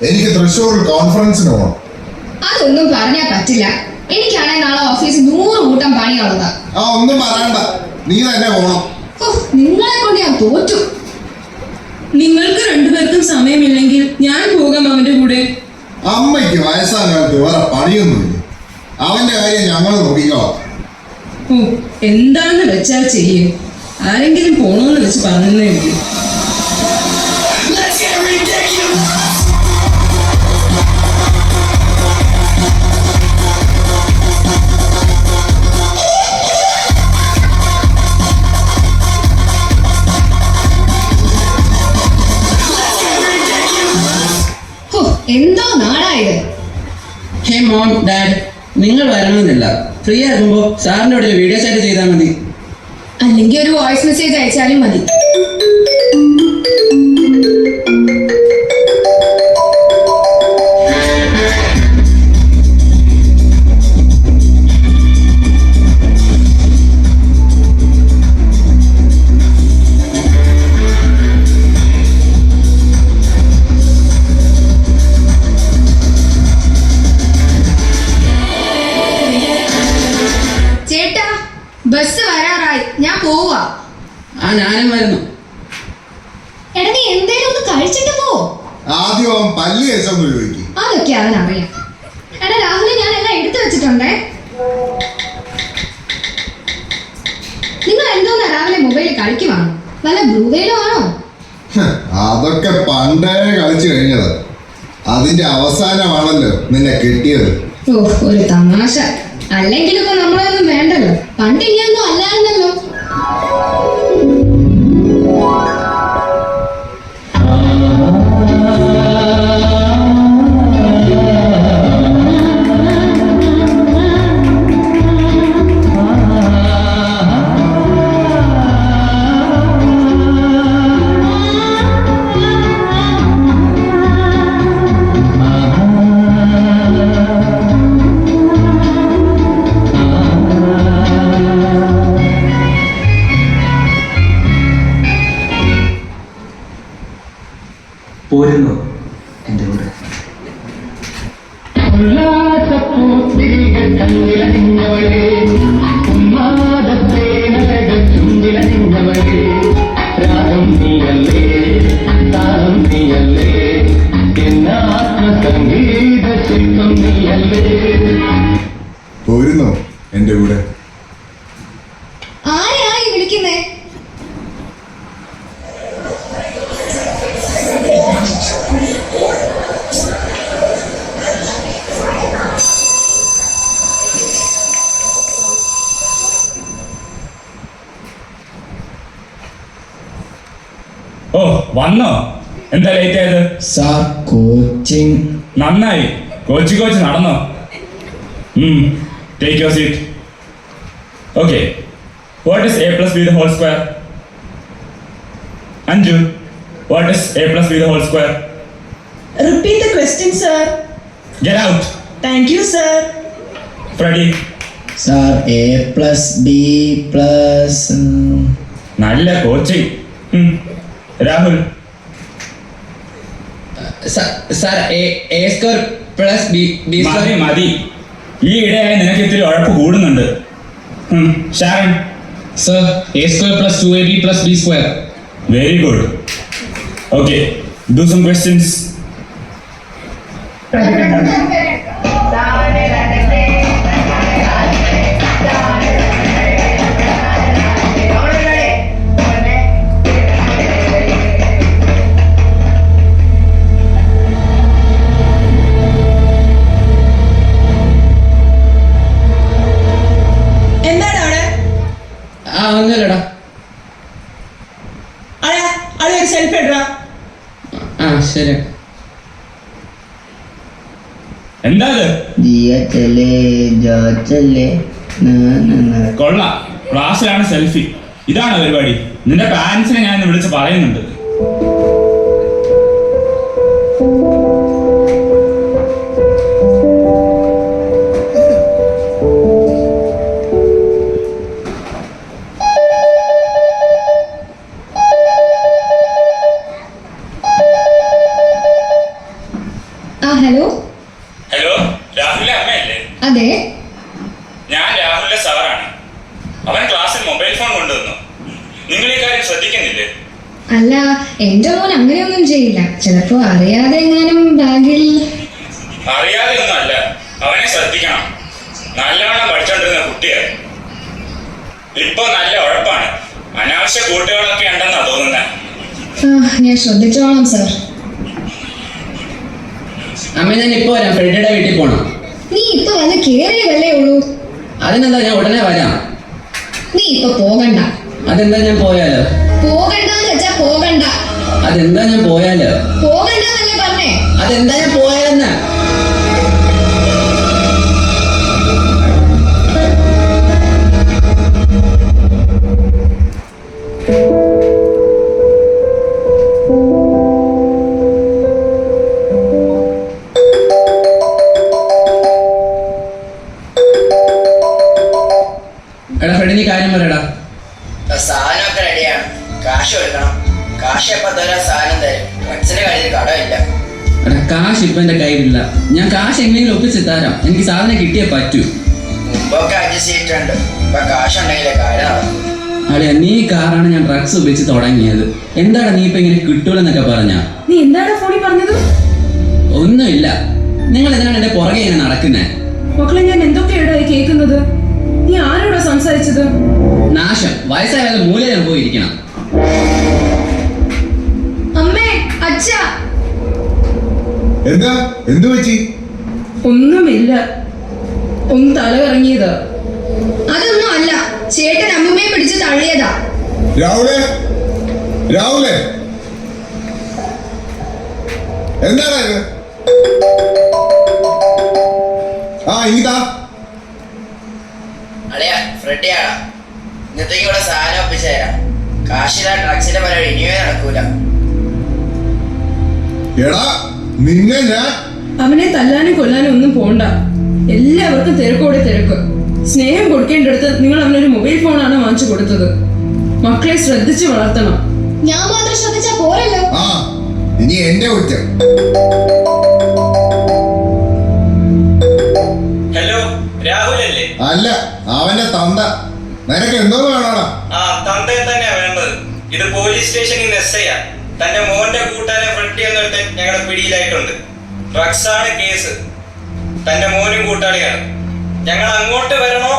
എനിക്ക് തൃശ്ശൂരിൽ കോൺഫറൻസിന് പോകണം. അതൊന്നും പറഞ്ഞാൽ പറ്റില്ല. എനിക്കാണെങ്കിൽ നാളെ ഓഫീസിൽ 100 കൂട്ടം പണിയുള്ളതാ. ഒന്നും പറയണ്ട, നീ തന്നെ പോണം. നിങ്ങളെ കൊണ്ട് ഞാൻ തോറ്റു. നിങ്ങൾക്ക് രണ്ടുപേർക്കും സമയമില്ലെങ്കിൽ ഞാൻ പോകാം അവന്റെ കൂടെ. അമ്മയ്ക്ക് വയസ്സാം കാലത്ത് വേറെ പണിയൊന്നുമില്ല. അവന്റെ കാര്യം ഞങ്ങൾ നോക്കിക്കോളാം. എന്താന്ന് വെച്ചാൽ ചെയ്യും. ആരെങ്കിലും പോണോന്ന് വെച്ച് പറഞ്ഞേ ഉള്ളൂ. എന്തോ നാടായത്. ഹേ മോം, ഡാഡ്, നിങ്ങൾ വരണമെന്നില്ല. ഫ്രീ ആകുമ്പോൾ സാറിൻ്റെ അവിടെ വീഡിയോ ചാറ്റ് ചെയ്താൽ മതി. അല്ലെങ്കിൽ ഒരു വോയിസ് മെസ്സേജ് അയച്ചാലും മതി. ബസ് വരാറായി, ഞാൻ പോവാ. ഞാനും വരുന്നു. എടാ, നീ എന്തേലും ഒന്ന് കഴിച്ചിട്ട് പോ. ആദ്യം അവൻ പല്ലി കഴിച്ചൊന്ന് ചോദിക്കും. അതൊക്കെ അവനറിയാം. എടാ രാഹുല്, ഞാൻ എല്ലാം എടുത്തു വെച്ചിട്ടുണ്ടേ. നിങ്ങൾ എന്തോന്നാ രാവിലെ മൊബൈലിൽ കളിക്കുവാണോ? വല്ല ബ്ലൂ വെയിലും ആണോ? അതൊക്കെ പണ്ടേ കളിച്ചു കഴിഞ്ഞത്. അതിന്റെ അവസാനമാണല്ലോ നിന്നെ കിട്ടിയത്. ഒരു തമാശ. അല്ലെങ്കിലും ഇപ്പൊ നമ്മളൊന്നും വേണ്ടല്ലോ. പണ്ട് ഇനിയൊന്നും അല്ലായിരുന്നല്ലോ. പോരുന്നു എൻ്റെ കൂടെ. പോരുന്നോ എൻ്റെ കൂടെ? ആരെയായി വിളിക്കുന്നേ? ഓ, വന്നോ? എന്താ ലേറ്റ് ആയത്? Sir, coaching. നന്നായി. കോച്ച് നടന്നോ? Take your seat. Okay, what is a plus b the whole square? Anju, what is a plus b the whole square? Repeat the question, sir. Get out. Thank you, sir. Freddy. Sir, a plus b plus. നല്ല coaching. Rahul. Sir, a square plus b മതി മതി. ഈ ഇടയായി നിനക്ക് ഇത്തിരി ഉഴപ്പ് കൂടുന്നുണ്ട്. Sharon. Sir, a square plus 2ab plus b square. Very good. Okay, do some questions. എന്താണ് അവിടെ? ഒന്നുമില്ലടാ. അവിടെ ഒരു സെൽഫി ഇടാ. ശരി. എന്താ കൊള്ളാം, ക്ലാസ്സിലാണ് സെൽഫി. ഇതാണ് പരിപാടി. നിന്റെ പാരന്റ്സിനെ ഞാൻ വിളിച്ച് പറയുന്നുണ്ട്. ഹലോ ഹലോ, രാഹുലിന്റെ അമ്മയല്ലേ? അതെ, ഞാൻ രാഹുലിന്റെ സാറാണ്. അവൻ ക്ലാസ്സിൽ മൊബൈൽ ഫോൺ കൊണ്ടുവന്നു. നിങ്ങൾ ഈ കാര്യം ശ്രദ്ധിക്കുന്നില്ലേ? അല്ല, എന്റെ മോൻ അങ്ങനെയൊന്നും ചെയ്യില്ല. ചിലപ്പോ അറിയാതെ എങ്ങാനും ബാഗിൽ. അറിയാതെ ഒന്നും അല്ല, അവനെ ശ്രദ്ധിക്കണം. നല്ലവണ്ണം പഠിച്ചോണ്ടിരുന്ന കുട്ടിയാണ്. ഇപ്പൊ നല്ല ഉഴപ്പാണ്. അനാവശ്യ കൂട്ടുകളൊക്കെ ഉണ്ടെന്നാ തോന്നുന്നത്. ഞാൻ ശ്രദ്ധിച്ചോളാം സാർ. അമ്മ ഞാൻ ഇപ്പൊ വരാം, ഫ്രെഡിയുടെ വീട്ടിൽ പോണം. നീ ഇപ്പൊ വന്ന് കേറിയതല്ലേ ഉള്ളൂ. അതിനെന്താ, ഞാൻ ഉടനെ വരാം. നീ ഇപ്പൊ പോകണ്ട. അതെന്താ ഞാൻ പോയാലോ? പോകണ്ടെന്ന് വെച്ചാ പോകണ്ട. അതെന്താ ഞാൻ പോയാലോ? പോകണ്ടെന്നല്ലേ പറഞ്ഞേ. അതെന്താ ഞാൻ പോയാലെന്ന്? എടാ ഫ്രെഡി, നീ കാര്യം പറയടാ. സാധനമൊക്കെ റെഡിയാണ്. കാശ് കൊടുക്കണം. കാശ് എപ്പോ തരാൻ സാധനം തരും. ഫ്രണ്ട്സിന്റെ കയ്യിൽ കടമില്ല. എടാ, കാശ് ഇപ്പൊ എന്റെ കയ്യിലില്ല. ഞാൻ കാശ് എങ്ങനെയെങ്കിലും ഒപ്പിച്ച് തരാം. എനിക്ക് സാധനം കിട്ടിയേ പറ്റൂ. മുമ്പൊക്കെ അഡ്ജസ്റ്റ് ചെയ്തിട്ടുണ്ട്. ഇപ്പൊ കാശുണ്ടെങ്കിലേ കാര്യം നടക്കും. അളിയാ, നീ കാറാണ് ഞാൻ ഡ്രഗ്സ് ഉപയോഗിച്ച് തുടങ്ങിയത്. എന്താണ് നീ ഇപ്പൊ ഇങ്ങനെ കിട്ടൂലെന്നൊക്കെ പറഞ്ഞ? നീ എന്താണ് ഫോണിൽ പറഞ്ഞത്? ഒന്നുമില്ല. നിങ്ങൾ എന്തിനാണ് എന്റെ പുറകെ ഇങ്ങനെ നടക്കുന്നേ? മക്കളെ, ഞാൻ എന്തൊക്കെയാടാ കേൾക്കുന്നത്? നീ ആരോടാ സംസാരിച്ചത്? നാശം, വയസ്സായ മൂലയിൽ പോയിരിക്കണം. അമ്മേ, അച്ഛാ. എന്താ, എന്തു പറ്റി? ഒന്നുമില്ല, ഒന്ന് തല കറങ്ങിയതാ. അതൊന്നും അല്ല, ചേട്ടൻ അമ്മമ്മയെ പിടിച്ച് തള്ളിയതാ. രാഹുലേ, രാഹുലേ, എന്താണ് ഇത്? ഇതാ അളിയാ, ഫ്രെഡിയാടാ. ഇന്നത്തേക്ക് ഇവിടെ സാധനം ഒപ്പിച്ചു തരാം. കാശില്ല, ഡ്രഗ്സിന്റെ പരിപാടി ഇനിയേ നടക്കൂല. എടാ, നിന്നെ ഞാൻ അവനെ തല്ലാനും കൊല്ലാനും ഒന്നും പോണ്ട. എല്ലാവർക്കും തിരക്കോടെ തിരക്ക്. സ്നേഹം കൊടുക്കേണ്ടടുത്ത് നിങ്ങൾ അവനൊരു മൊബൈൽ ഫോണാണ് വാങ്ങിച്ചു കൊടുത്തത്. മക്കളെ ശ്രദ്ധിച്ച് വളർത്തണം. ഞാൻ മാത്രം ശ്രദ്ധിച്ചാ പോരല്ലോ. ഇനി എന്റെ കുറ്റം. ഹലോ, രാഹുലല്ലേ? അല്ല, അവന്റെ തന്ത. നിനക്ക് എന്തോ വേണോടാ? തന്തയെ തന്നെയാ വേണ്ടത്. ഇത് പോലീസ് സ്റ്റേഷനിൽ നിന്ന് SI ആ. തന്റെ മോന്റെ കൂട്ടുകാരൻ ഫ്രെഡി എന്നൊരുത്തൻ ഞങ്ങളുടെ പിടിയിലായിട്ടുണ്ട്. ഡ്രഗ്സ് ആണ് കേസ്. തന്റെ മോനും കൂട്ടാളിയാണ്. ഞങ്ങൾ അങ്ങോട്ട് വരണോ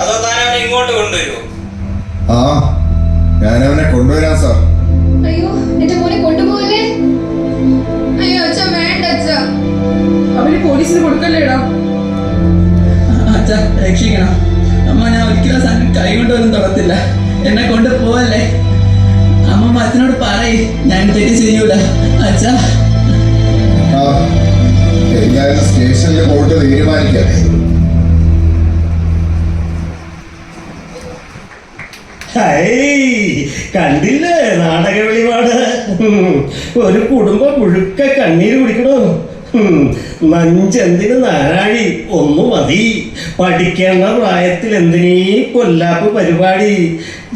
അതോ താൻ അവനെ ഇങ്ങോട്ട് കൊണ്ടുവരുമോ? ഞാനവനെ കൊണ്ടുവരാം സാർ. അയ്യോ, എന്റെ മോനെ കൊണ്ടുപോകല്ലേ. അയ്യോ അച്ഛാ, വേണ്ട അച്ഛാ. അവന് പോലീസിന് കൊടുക്കല്ലേടാ. അച്ഛാ, രക്ഷിക്കണം. അമ്മ, ഞാൻ ഒരിക്കലും സാധനം കൈ കൊണ്ടുവരും തൊടത്തില്ല. എന്നെ കൊണ്ട് പോവല്ലേ. അമ്മ അച്ഛനോട് പറയ്, ഞാൻ തെറ്റ് ചെയ്യൂല. അച്ഛാ, എന്തായാലും സ്റ്റേഷനിൽ പോയിട്ട് തീരുമാനിക്കട്ടെ. കണ്ടില്ലേ നാടക വെളിപാട്? ഒരു കുടുംബം മുഴുക്ക കണ്ണീര് കുടിക്കണോ? നഞ്ചെന്തിന് നാരാഴി, ഒന്നു മതി. പഠിക്കേണ്ട പ്രായത്തിൽ എന്തിനീ കൊല്ലാപ്പ് പരിപാടി?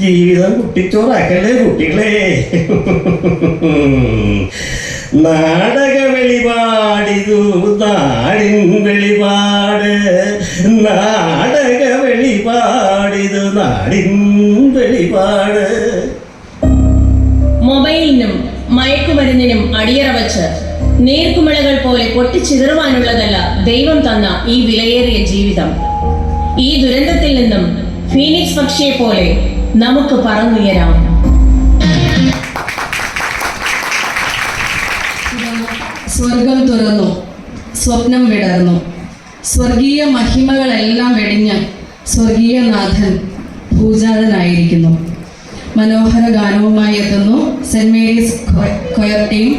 ജീവിതം കുട്ടിച്ചോറാക്കല്ലേ കുട്ടികളെ. നാടക വെളിപാടിതു നാടിൻ വെളിപാട്. നാടക വെളിപാടിതു നാടിൻ വെളിപാട്. മൊബൈലിനും മയക്കുമരുന്നിനും അടിയറ വച്ച് നേർക്കുമിളകൾ പോലെ പൊട്ടിച്ചിതറുവാനുള്ളതല്ല ദൈവം തന്ന ഈ വിലയേറിയ ജീവിതം. ഈ ദുരന്തത്തിൽ നിന്നും ഫീനിക്സ് പക്ഷിയെ പോലെ നമുക്ക് പറന്നുയരാം. സ്വർഗം തുറന്നു, സ്വപ്നം വിടർന്നു, സ്വർഗീയ മഹിമകളെല്ലാം വെടിഞ്ഞ് സ്വർഗീയനാഥൻ പൂജാതനായിരിക്കുന്നു. മനോഹര ഗാനവുമായി എത്തുന്നു സെന്റ് മേരീസ് കൊയർ ടീം.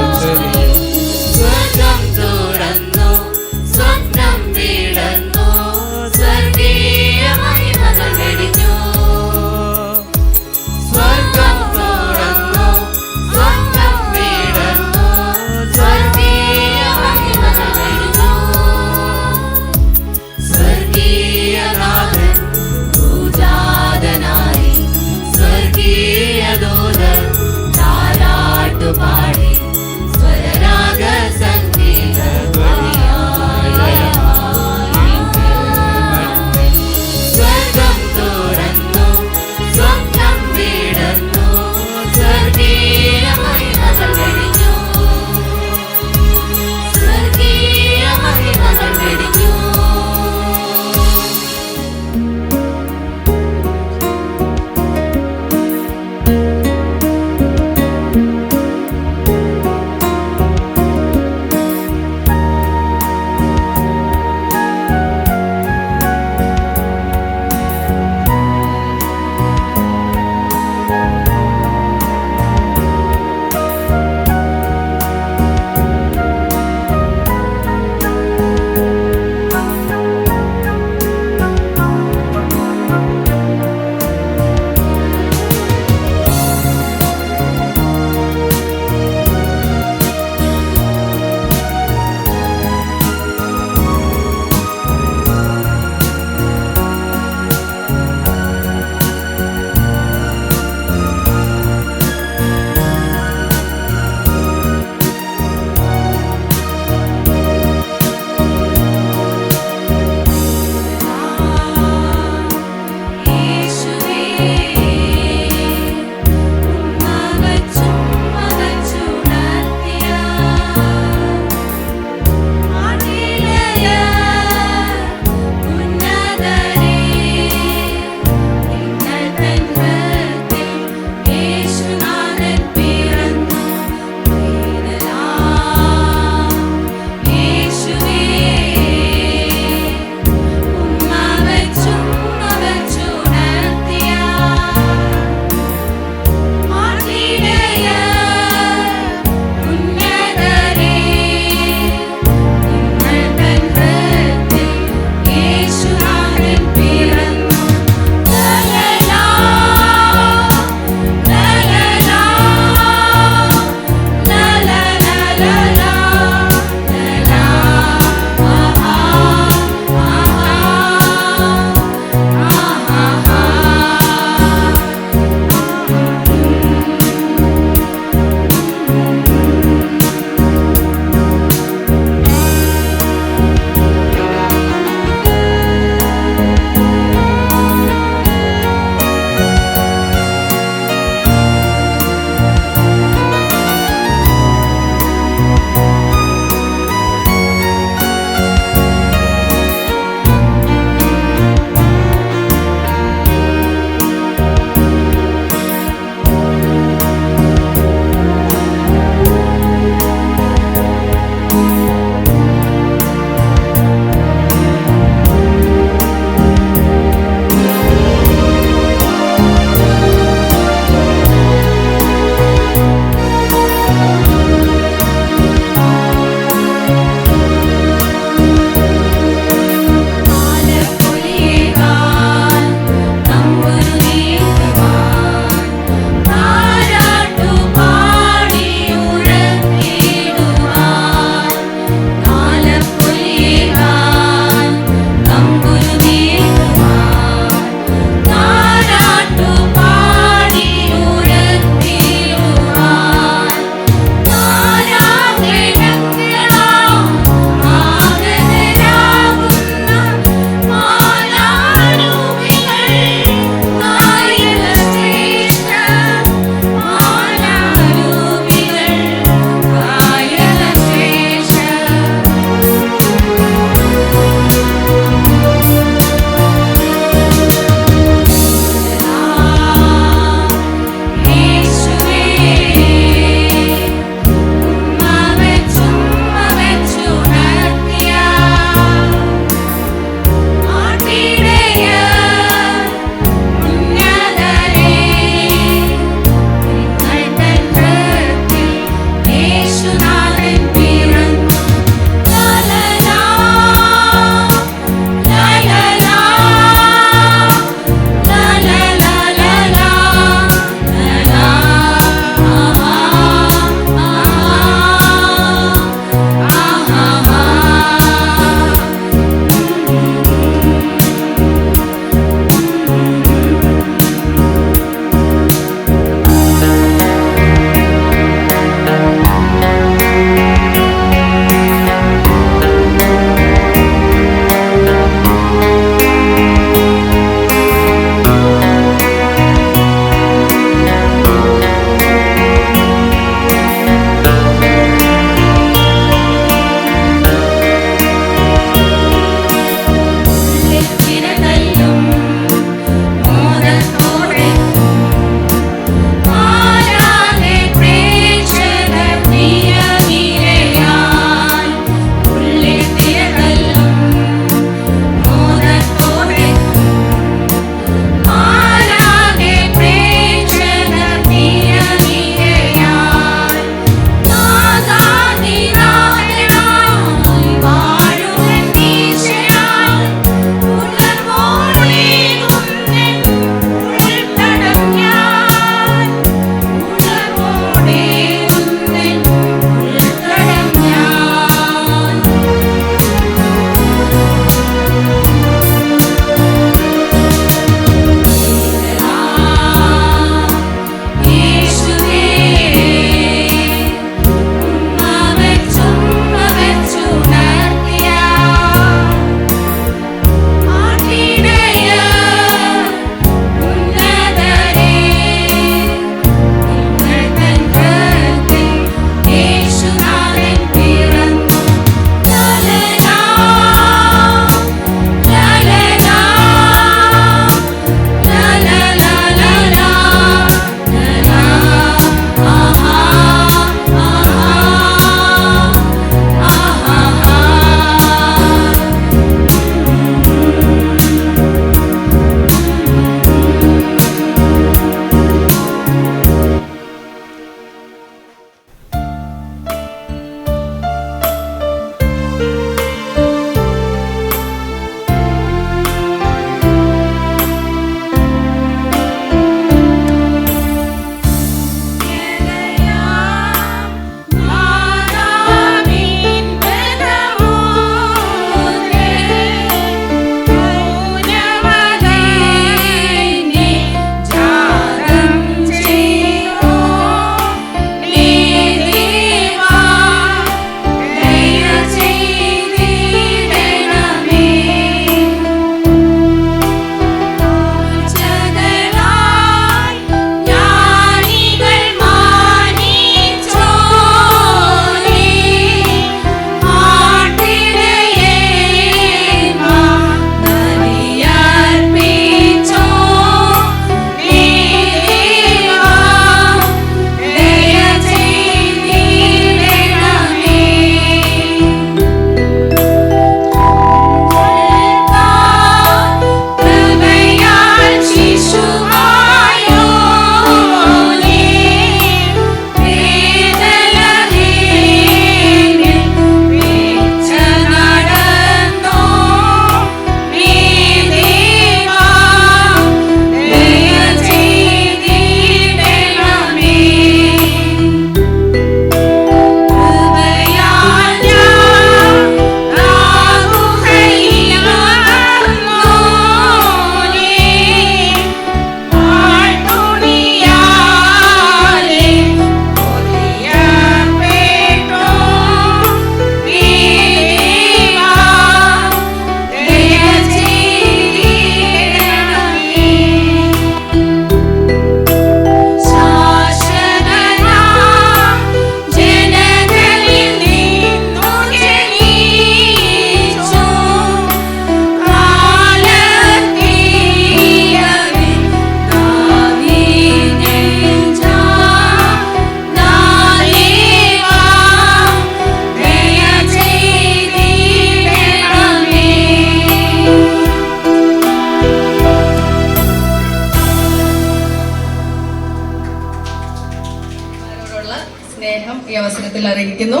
അവസരത്തിൽ അറിയിക്കുന്നു.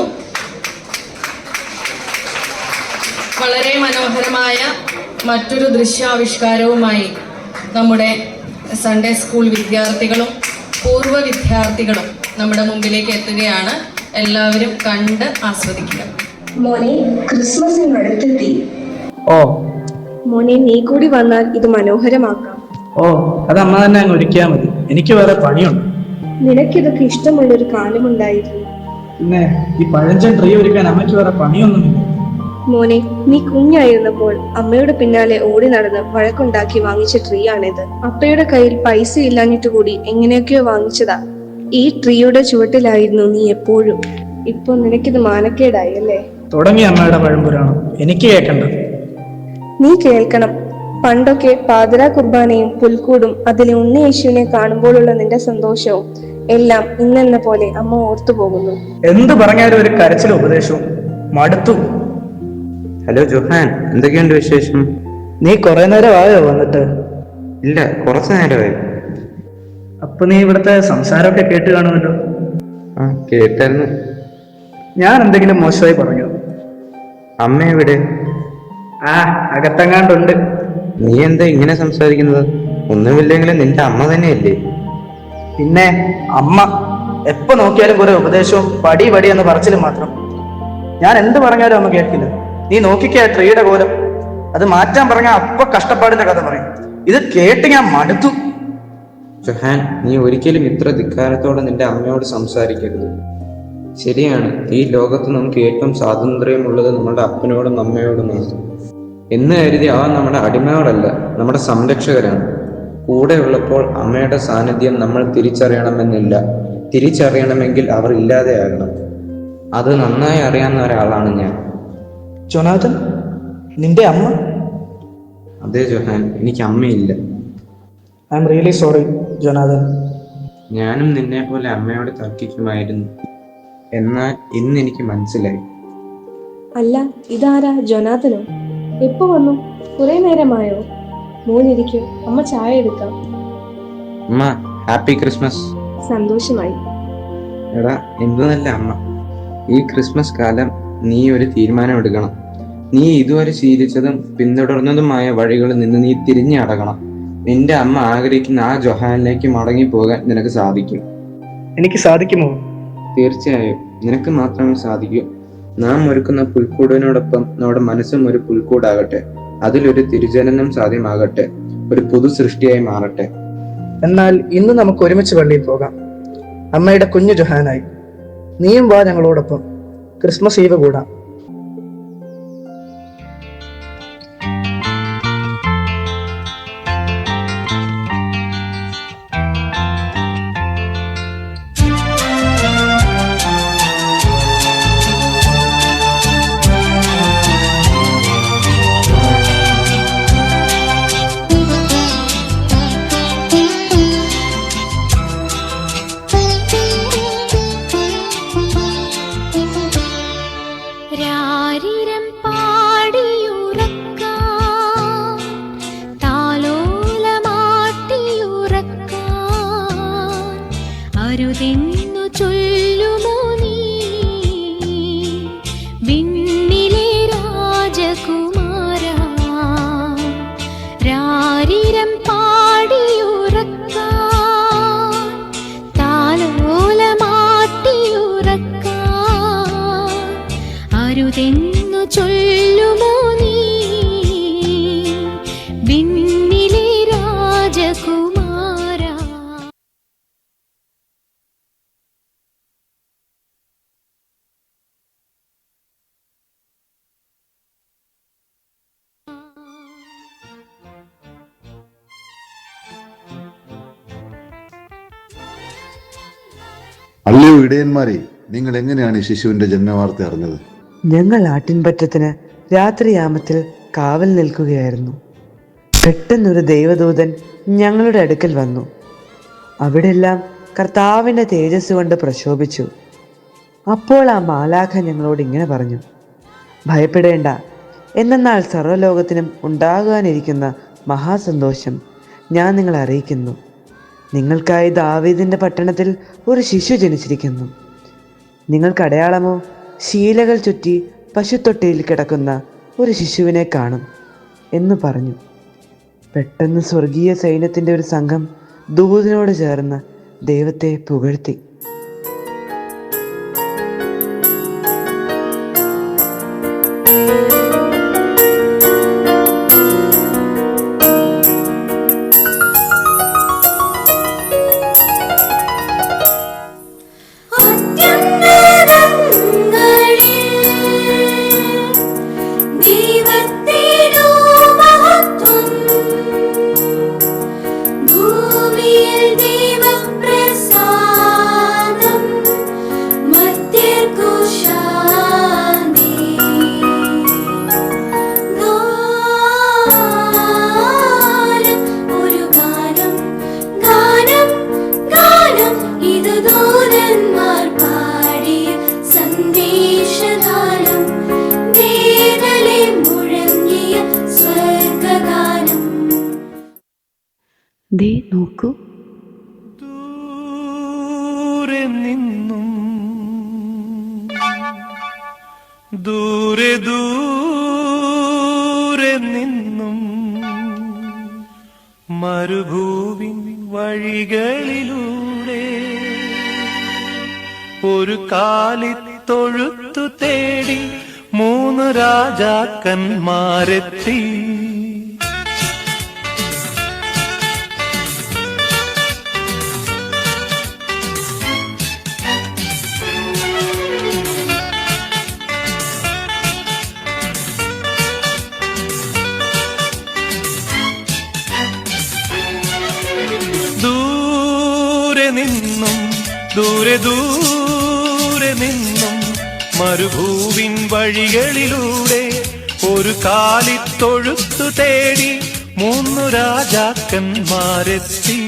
വളരെ മനോഹരമായ മറ്റൊരു ദൃശ്യാവിഷ്കാരവുമായി നമ്മുടെ സൺഡേ സ്കൂൾ വിദ്യാർത്ഥികളും പൂർവ്വ വിദ്യാർത്ഥികളും നമ്മുടെ മുമ്പിലേക്ക് എത്തുകയാണ്. എല്ലാവരും കണ്ട് ആസ്വദിക്കുക. മോനെ, ക്രിസ്മസിന് അടുത്തെത്തി. ഓ മോനെ, നീ കൂടി വന്നാൽ ഇത് മനോഹരമാക്കാം. ഓ അത് അമ്മ തന്നെ അങ്ങ് ഒരുക്കിയാൽ മതി. എനിക്ക് വേറെ പണിയുണ്ട്. നിനക്കിതൊക്കെ ഇഷ്ടമുള്ളൊരു കാലമുണ്ടായിരുന്നു. പിന്നെ ഈ പഴഞ്ചൻ ട്രീ ഒരുക്കാൻ അമ്മയ്ക്ക് വേറെ പണിയൊന്നുമില്ല. മോനെ, നീ കുഞ്ഞായിരുന്നപ്പോൾ അമ്മയുടെ പിന്നാലെ ഓടി നടന്ന് വഴക്കുണ്ടാക്കി വാങ്ങിച്ച ട്രീ ആണിത്. അപ്പയുടെ കയ്യിൽ പൈസ ഇല്ലാഞ്ഞിട്ട് കൂടി എങ്ങനെയൊക്കെയോ വാങ്ങിച്ചതാ. ഈ ട്രീയുടെ ചുവട്ടിലായിരുന്നു നീ എപ്പോഴും. ഇപ്പൊ നിനക്കിത് മാനക്കേടായി അല്ലേ? തുടങ്ങി അമ്മയുടെ പഴംപുരാണം. എനിക്ക് കേൾക്കണ്ടത്. നീ കേൾക്കണം. പണ്ടൊക്കെ പാതിരാ കുർബാനയും പുൽക്കൂടും അതിലെ ഉണ്ണി യേശുവിനെ കാണുമ്പോഴുള്ള നിന്റെ സന്തോഷവും എല്ലാം ഇന്നെന്ന പോലെ അമ്മ ഓർത്തു പോകുന്നു. എന്ത് പറഞ്ഞാലും ഒരു കരച്ചിലും ഉപദേശവും. മടുത്തു. ഹലോ ജോഹാൻ, എന്തൊക്കെയുണ്ട് വിശേഷം? നീ കുറെ നേരമായോ വന്നിട്ട്? ഇല്ല, കുറച്ചു നേരമായി. അപ്പൊ നീ ഇവിടുത്തെ സംസാരമൊക്കെ കേട്ട് കാണുമല്ലോ. ആ, കേട്ടായിരുന്നു. ഞാൻ എന്തെങ്കിലും മോശമായി പറഞ്ഞു? അമ്മ എവിടെ? ആ, അകത്തെങ്ങാണ്ടുണ്ട്. നീ എന്താ ഇങ്ങനെ സംസാരിക്കുന്നത്? ഒന്നുമില്ലെങ്കിലും നിന്റെ അമ്മ തന്നെയല്ലേ? പിന്നെ അമ്മ എപ്പോ നോക്കിയാലും കുറെ ഉപദേശവും പടി പടി എന്ന് പറച്ചിലും മാത്രം. ഞാൻ എന്ത് പറഞ്ഞാലും അമ്മ കേൾക്കില്ല. നീ നോക്കിക്കാ ട്രീയുടെ കോലം. അത് മാറ്റാൻ പറഞ്ഞാൽ അപ്പൊ കഷ്ടപ്പാടിന്റെ കഥ പറയും. ഇത് കേട്ട് ഞാൻ മടുത്തു. ജൊഹാൻ, നീ ഒരിക്കലും ഇത്ര ധിക്കാരത്തോടെ നിന്റെ അമ്മയോട് സംസാരിക്കരുത്. ശരിയാണ്, ഈ ലോകത്ത് നമുക്ക് ഏറ്റവും സ്വാതന്ത്ര്യമുള്ളത് നമ്മുടെ അപ്പനോടും അമ്മയോടുമാണ് എന്ന് കരുതി അവ നമ്മുടെ അടിമകളല്ല, നമ്മുടെ സംരക്ഷകരാണ്. കൂടെ ഉള്ളപ്പോൾ അമ്മയുടെ സാന്നിധ്യം നമ്മൾ തിരിച്ചറിയണമെന്നില്ല. തിരിച്ചറിയണമെങ്കിൽ അവർ ഇല്ലാതെയാകണം. അത് നന്നായി അറിയാവുന്ന ഒരാളാണ് ഞാൻ. ജോനാഥൻ, നിന്റെ അമ്മ? അതെ ജൊഹാൻ, എനിക്ക് അമ്മയില്ല. I'm really sorry Jonathan. ഞാനും നിന്നെ പോലെ അമ്മയോട് തർക്കിക്കുമായിരുന്നു. എന്നാൽ ഇന്ന് എനിക്ക് മനസ്സിലായി. അല്ല, ഇതാരാ? ജോനാഥനോ? എപ്പോ വന്നു? കുറെ നേരമായോ? മോനിരിക്കും, അമ്മ ചായ എടുക്കാം. അമ്മ, ഹാപ്പി ക്രിസ്മസ്. സന്തോഷമായി. എടാ, എന്തു നല്ല അമ്മ. ഈ ക്രിസ്മസ് കാലം നീ ഒരു തീരുമാനം എടുക്കണം. നീ ഇതുവരെ ശീലിച്ചതും പിന്തുടർന്നതുമായ വഴികളിൽ നിന്ന് നീ തിരിഞ്ഞടക്കണം. നിന്റെ അമ്മ ആഗ്രഹിക്കുന്ന ആ ജൊഹാനിലേക്ക് മടങ്ങി പോകാൻ നിനക്ക് സാധിക്കും. എനിക്ക് സാധിക്കുമോ? തീർച്ചയായും നിനക്ക് മാത്രമേ സാധിക്കൂ. നാം ഒരുക്കുന്ന പുൽക്കൂടിനോടൊപ്പം നമ്മുടെ മനസ്സും ഒരു പുൽക്കൂടാകട്ടെ. അതിലൊരു തിരുജനനം സാധ്യമാകട്ടെ. ഒരു പുതു സൃഷ്ടിയായി മാറട്ടെ. എന്നാൽ ഇന്ന് നമുക്ക് ഒരുമിച്ച് പള്ളിയിൽ പോകാം. അമ്മയുടെ കുഞ്ഞു ജൊഹാനായി. നീയും വാ ഞങ്ങളോടൊപ്പം. ക്രിസ്മസ് ഈവ് കൂടാം. അരുതെന്നു ചൊല്ലുമോ നീ വിണ്ണിലെ രാജകുമാരാ, രാരിരം പാടിയുറക്കാൻ താലോലമാട്ടിയുറക്കാൻ അരുതെന്നു ചൊല്ലുമോ നീ വിണ്ണിലെ രാജകുമാരാ. അല്ലയോ ഇടയന്മാരെ, നിങ്ങൾ എങ്ങനെയാണ് ഈ ശിശുവിന്റെ ജന്മവാർത്ത അറിഞ്ഞത്? ഞങ്ങൾ ആട്ടിൻപറ്റത്തിന് രാത്രിയാമത്തിൽ കാവൽ നിൽക്കുകയായിരുന്നു. പെട്ടെന്നൊരു ദൈവദൂതൻ ഞങ്ങളുടെ അടുക്കൽ വന്നു. അവിടെല്ലാം കർത്താവിൻ്റെ തേജസ് കൊണ്ട് പ്രശോഭിച്ചു. അപ്പോൾ ആ മാലാഖ ഞങ്ങളോട് ഇങ്ങനെ പറഞ്ഞു: ഭയപ്പെടേണ്ട, എന്നാൽ സർവ്വലോകത്തിനും ഉണ്ടാകാനിരിക്കുന്ന മഹാസന്തോഷം ഞാൻ നിങ്ങളെ അറിയിക്കുന്നു. നിങ്ങൾക്കായി ദാവീദിൻ്റെ പട്ടണത്തിൽ ഒരു ശിശു ജനിച്ചിരിക്കുന്നു. നിങ്ങൾക്ക് അടയാളമോ ശീലകൾ ചുറ്റി പശുത്തൊട്ടിയിൽ കിടക്കുന്ന ഒരു ശിശുവിനെ കാണും എന്ന് പറഞ്ഞു. പെട്ടെന്ന് സ്വർഗീയ സൈന്യത്തിൻ്റെ ഒരു സംഘം ദൂതനോട് ചേർന്ന് ദൈവത്തെ പുകഴ്ത്തി. ദേ നോക്കൂ, ദൂരെ നിന്നും ദൂരെ ദൂരെ നിന്നും മരുഭൂവിൻ വഴികളിലൂടെ ഒരു കാലിത്തൊഴുത്തു തേടി 3 രാജാക്കന്മാരെത്തി. ദൂരെ നിന്നും ദൂരെ ദൂരെ നിന്നും മരുഭൂവിൻ വഴികളിലൂടെ ഒരു കാലിത്തൊഴുത്തു തേടി 3 രാജാക്കന്മാരെത്തി.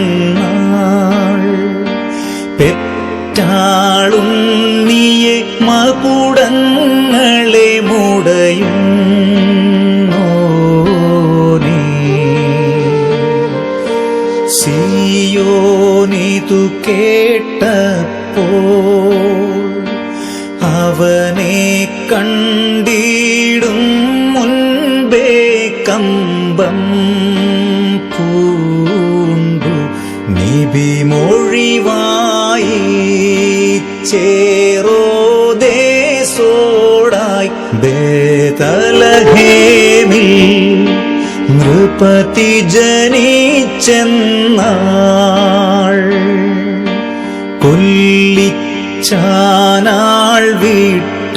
കന്യകമറിയാമിന്നാൾ പെറ്റാളുണ്ണിയെ മകുടങ്ങളെ മുടയും സിയോനിതു കേട്ടപ്പോൾ അവനെ കണ്ടിടും മുൻപേ കമ്പം പൂണ്ടു നിബിമൊഴിവായി ചേരോദേശോടായി ബേതലഹേമിൽ നൃപതി ജനിച്ചെന്നാൾ കൊല്ലിച്ചാനാൾ വിട്ട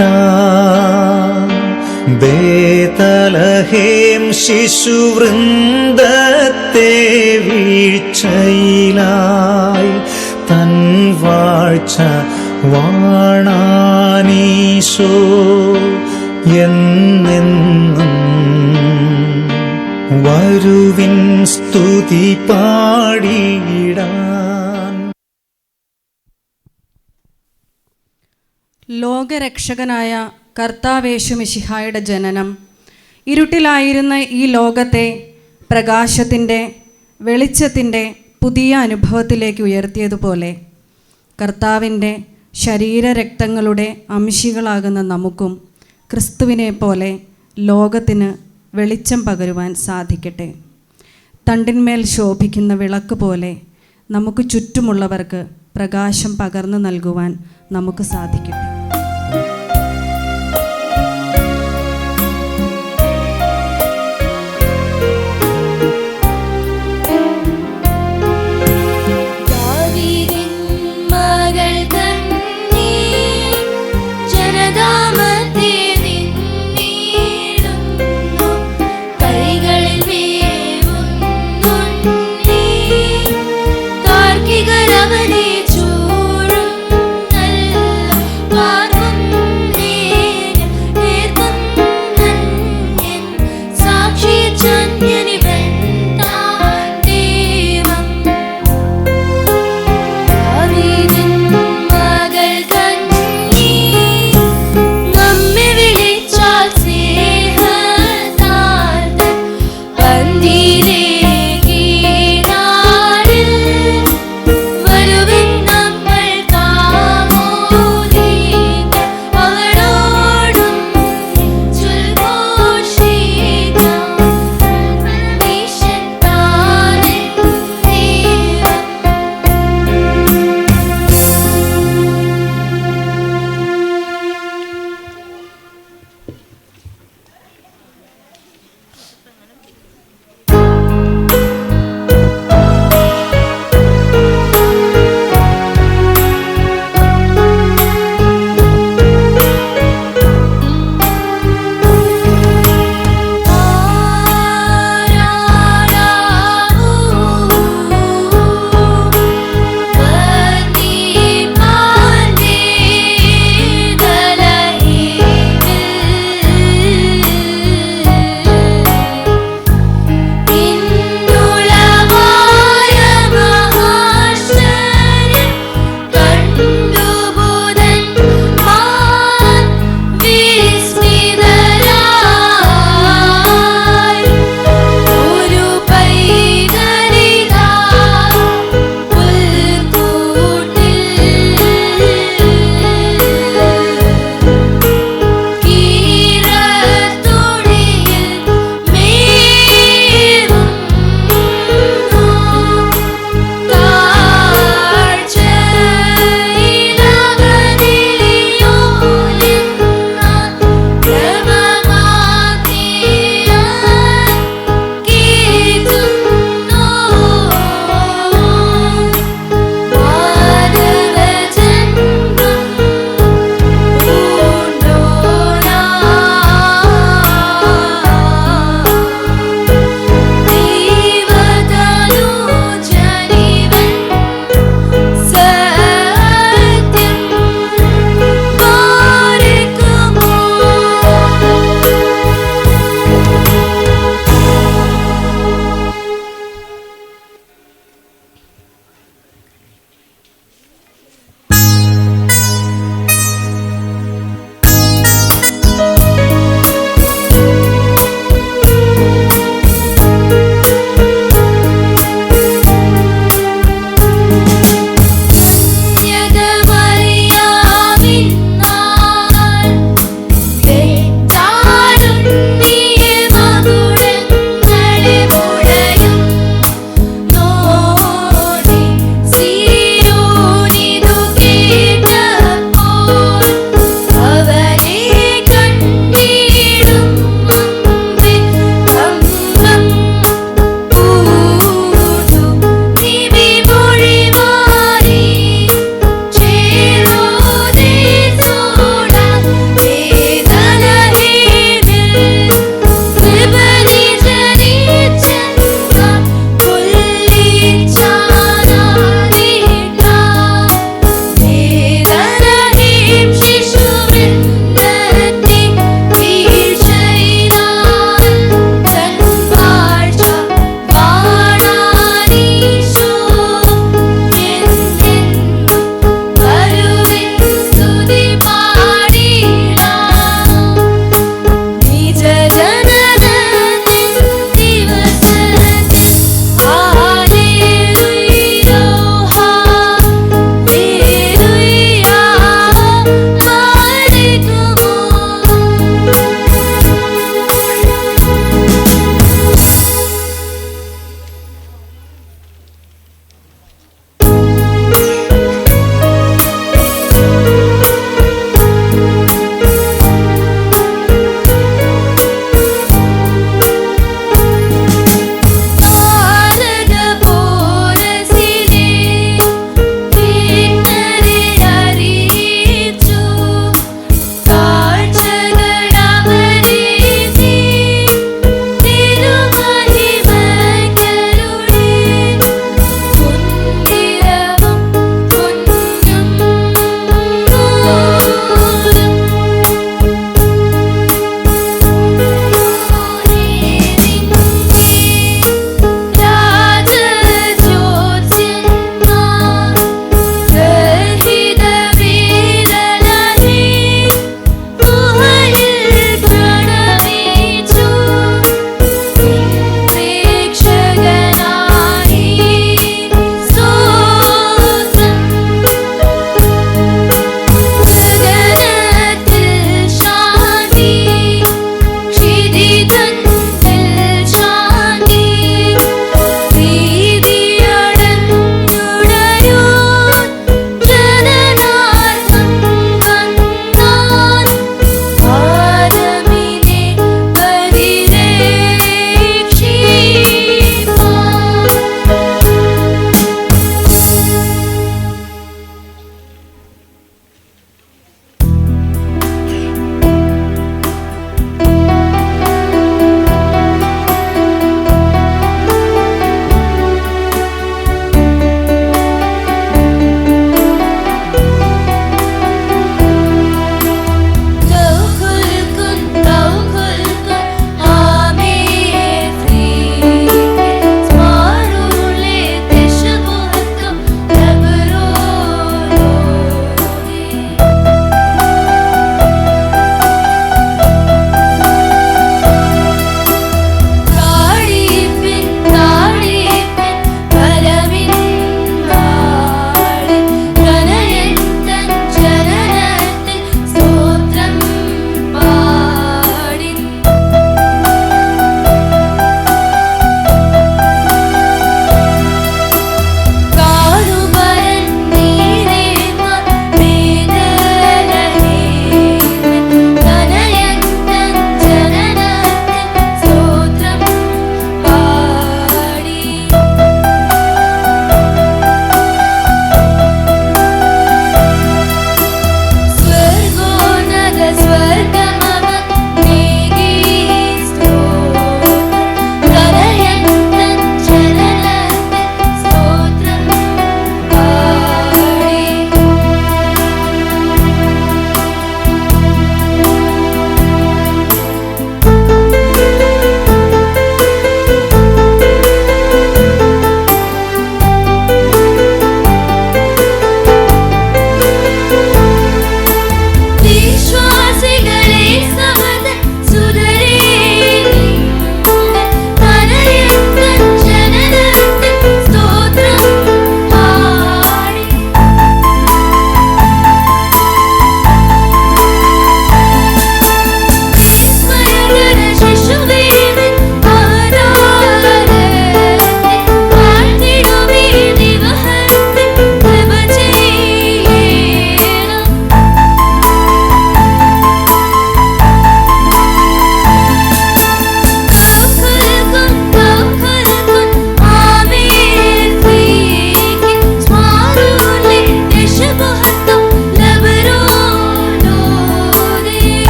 ബേതലഹേം ശിശുവൃന്ദത്തെ വീഴ്ചയിലായി തൻ വാഴ്ച വാണാനീശോ എന്നെന്നും. വരുവിൻ സ്തുതി പാടിയിടാൻ. ലോകരക്ഷകനായ കർത്താവേശു മിശിഹായുടെ ജനനം ഇരുട്ടിലായിരുന്ന ഈ ലോകത്തെ പ്രകാശത്തിൻ്റെ വെളിച്ചത്തിൻ്റെ പുതിയ അനുഭവത്തിലേക്ക് ഉയർത്തിയതുപോലെ കർത്താവിൻ്റെ ശരീരരക്തങ്ങളുടെ അംശികളാകുന്ന നമുക്കും ക്രിസ്തുവിനെ പോലെ ലോകത്തിന് വെളിച്ചം പകരുവാൻ സാധിക്കട്ടെ. തണ്ടിന്മേൽ ശോഭിക്കുന്ന വിളക്ക് പോലെ നമുക്ക് ചുറ്റുമുള്ളവർക്ക് പ്രകാശം പകർന്നു നൽകുവാൻ നമുക്ക് സാധിക്കട്ടെ. ികരവനെ ചൂഴും നല്ല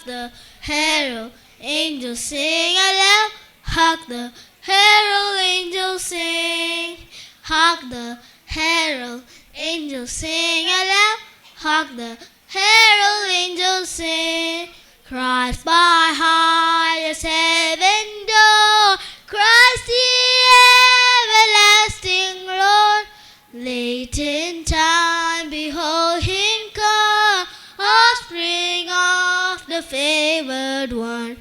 the herald angels sing aloud. Hark the herald angels sing. Hark the herald angels sing aloud. Hark the herald angels sing. Christ by highest heaven door, Christ the everlasting Lord. Late in time, behold him come, offspring of the favored one.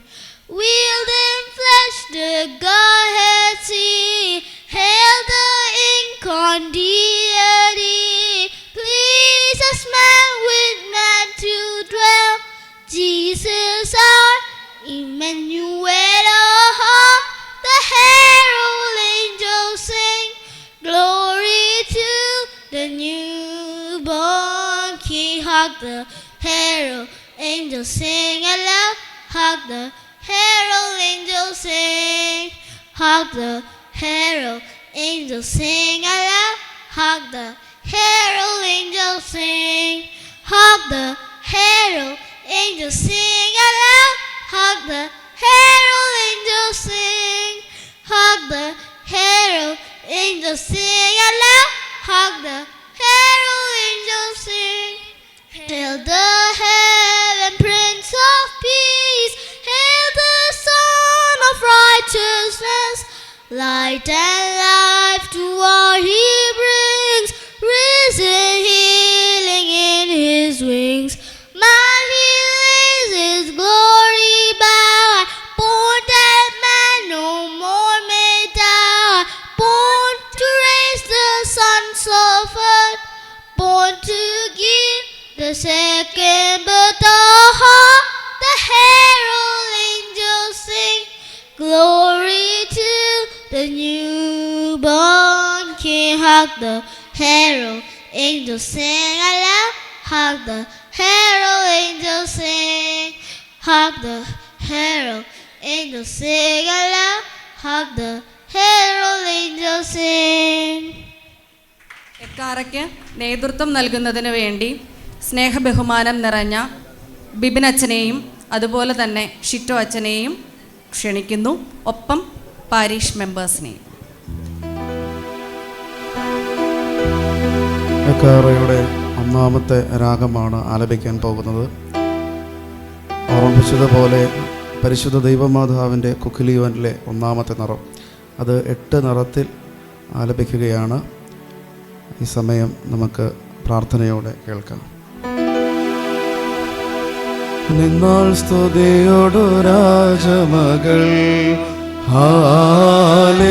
Wheeled in flesh, the Godhead see. Hail the incarnate deity. Please us man with man to dwell. Jesus our Emmanuel, oh, the herald angels sing. Glory to the newborn King. Hark the herald angels sing aloud. Hark the herald angels sing. Hark the herald angels sing aloud. Hark the herald angels sing. Hark the herald angels sing aloud. Hark the herald angels sing. Hark the herald angels sing aloud. Hark the herald angels sing. Hail the heaven Prince of Peace. Hail the Son of Righteousness. Light and life to all he brings. Risen healing in his wings. Man he lays his glory by. Born that man no more may die. Born to raise the sons of earth. Born to give the second birth. Oh, the herald angels sing. Glory to the newborn King. Hark the herald angels sing aloud. Hark the herald angels sing. Hark the herald angels sing aloud. Hark the herald angels sing. എക്കാറയ്ക്ക് നേതൃത്വം നൽകുന്നതിന് വേണ്ടി സ്നേഹബഹുമാനം നിറഞ്ഞ ബിബിൻ അച്ഛനെയും അതുപോലെ തന്നെ ഷിറ്റോ അച്ഛനെയും ക്ഷണിക്കുന്നു. ഒപ്പം പാരിഷ് മെമ്പേഴ്സിനെയും. എക്കാറയുടെ ഒന്നാമത്തെ രാഗമാണ് ആലപിക്കാൻ പോകുന്നത്. ഓർമ്മിപ്പിച്ചതുപോലെ പരിശുദ്ധ ദൈവമാതാവിൻ്റെ കുക്കിലിയോനിലെ ഒന്നാമത്തെ നിറം, അത് 8 നിറത്തിൽ ആലപിക്കുകയാണ്. ഈ സമയം നമുക്ക് പ്രാർത്ഥനയോടെ കേൾക്കാം. നിന്നാൾ സ്തുതിയോടു രാജമകൾ ഹാലേലൂയ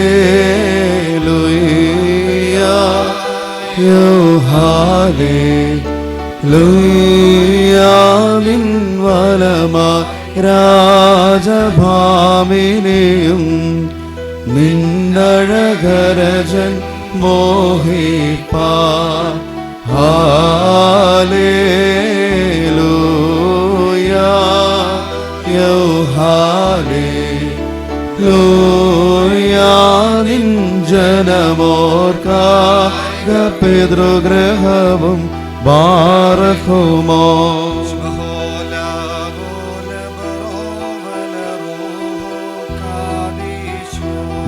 ഹാലേലൂയ നിൻ വലമായി രാജഭാമിനിയും നിന്നഴകരജൻ മോഹിപ്പാ ഹാലേലൂയ ഹാലേലൂയ നിൻ ജനമോർക്കാക പിതൃഗ്രഹവും ബാറക്കുമോ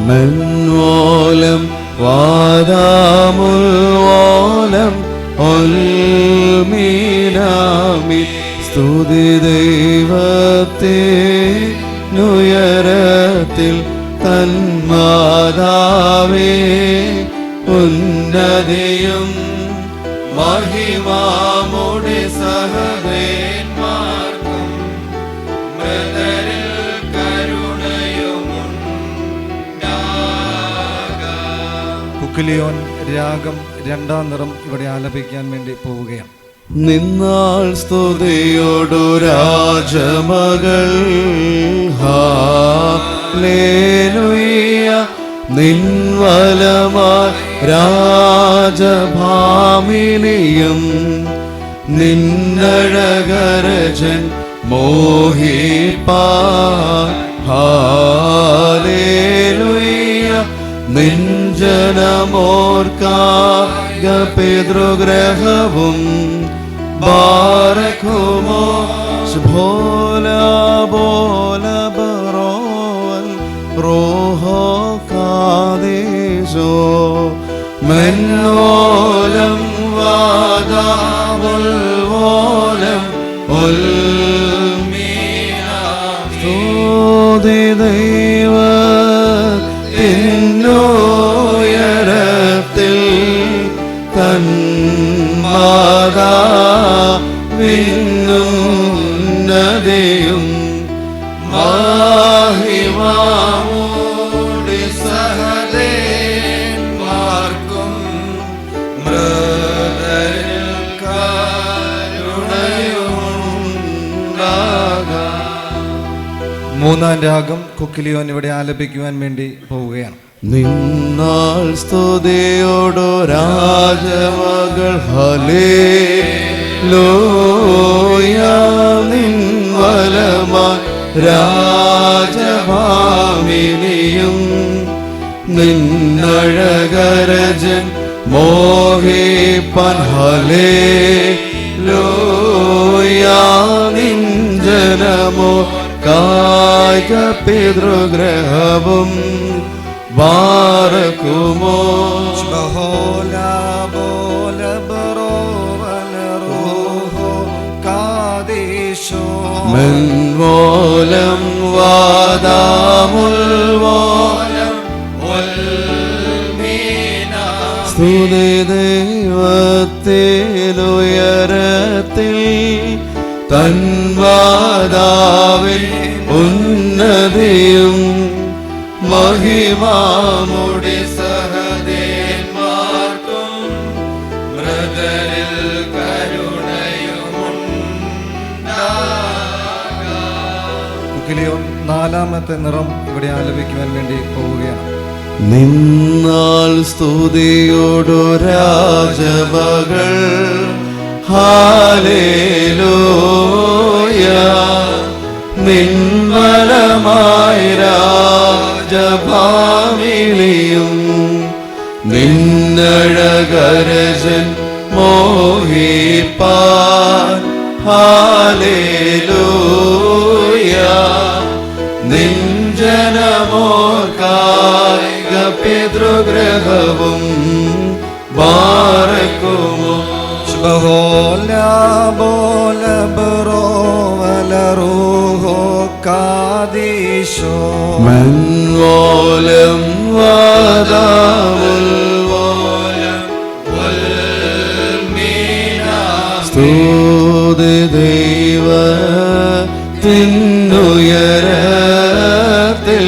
മെൻവോലം വാദാമുൽവോലം ഒൽമീനാമി സ്തുതി ദൈവത്തെ നുയരത്തിൽ തന്മാതാവേ ഉന്നതിയും മഹിമാമുടെ സഹദേന്മാർക്കും മൃതരിൽ കുക്കിലിയോൻ രാഗം 2-ാം നിറം ഇവിടെ ആലപിക്കാൻ വേണ്ടി പോവുകയാണ്. നിന്നാൾ സ്തുതിയോടു രാജമകൾ ഹാലേലൂയ നിൻവലമായി രാജഭാമിനിയും നിന്നഴകരജൻ മോഹിപ്പാ ഹാലേലൂയ നിഞ്ജനമോർക്കാക പിതൃഗ്രഹവും ബാറക്കുമോ ശുഭോല ബോല ബറോവൽ റോഹോ കാദേശോ മെന്നോലം വാദാമുൽ വോലം സ്തുതി ദൈവത്തിന്നുയരത്തിൽ തന്മാതാവിന്നുന്നതിയും മാഹിമാമൂടി സഹദേന്മാർക്കും മൃതരിൽ കരുണയുണ്ടാകാം. മൂന്നാം രാഗം കുക്കിലിയോൻ ഇവിടെ ആലപിക്കുവാൻ വേണ്ടി പോവുകയാണ്. നിന്നാൾ സ്തുതിയോടു രാജമകൾ ഹല്ലേലൂയ നിൻവലമായി രാജഭാമിനിയും നിന്നഴകരജൻ മോഹിപ്പൻ ഹല്ലേലൂയ നിഞ്ചനമോ കായിക പിതൃഗ്രഹവും ബാരക്കുമോ ബഹോല ബോല ബറോവൽ റൂഹോ കാദേശോ മെൻവോലം വാദാമുൽ വോലം സ്തുതി ദൈവത്തിലുയരത്തിൽ തന്മാതാവിൻ ഉന്നതിയും മഹിമാമുടി സഹദേന്മാർക്കും മൃതരിൽ കരുണയുമുണ്ടാകാം. കുക്കിലിയോൻ നാലാമത്തെ നിറം ഇവിടെ ആലപിക്കുവാൻ വേണ്ടി പോവുകയാണ്. നിന്നാൾ സ്തുതിയോടു രാജമകൾ ഹല്ലേലൂയ നിൻവലമായി രാജഭാമിനിയും നിന്നഴകരജൻ മോഹിപ്പാൻ ഹല്ലേലൂയ നിഞ്ചനമോർക്കായിക പിതൃഗ്രഹവും ബാരക്കുമോ ബഹോല ബോല ബറോവൽ റൂഹോ കാദേശോ മെൻവോലം വാദാമുൽ വോലം സ്തുതി ദൈവത്തിന്നുയരത്തിൽ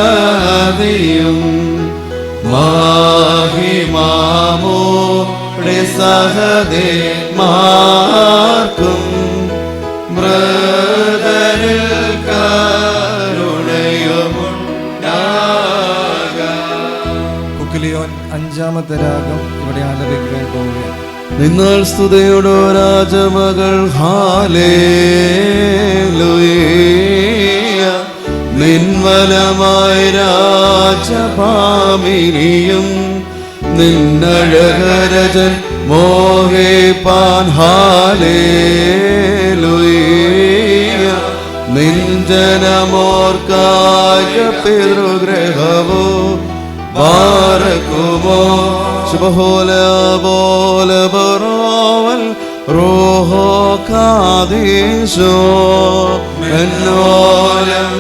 തന്മാതാവിന്നുന്നതിയും മാഹിമാമോടെ സഹദേന്മാർക്കും മൃതരിൽ കരുണയുമുണ്ടാകാം. കുക്കിലിയോൻ അഞ്ചാമത്തെ രാഗം ഇവിടെ ആലപിക്കുവാൻ പോവുകയാണ്. നിങ്ങൾ സ്തുതിയോടോ രാജമകൾ ഹല്ലേലൂയ നിൻവലമായി രാജഭാമിനിയും നിന്നഴകരജൻ മോഹിപ്പാൻ ഹല്ലേലൂയ നിഞ്ചനമോർക്കായ പിതൃഗ്രഹവോ ബാരക്കുമോ ശുഭോല ബോല ബറോവൽ റൂഹോ കാദേശോ മെന്നോലം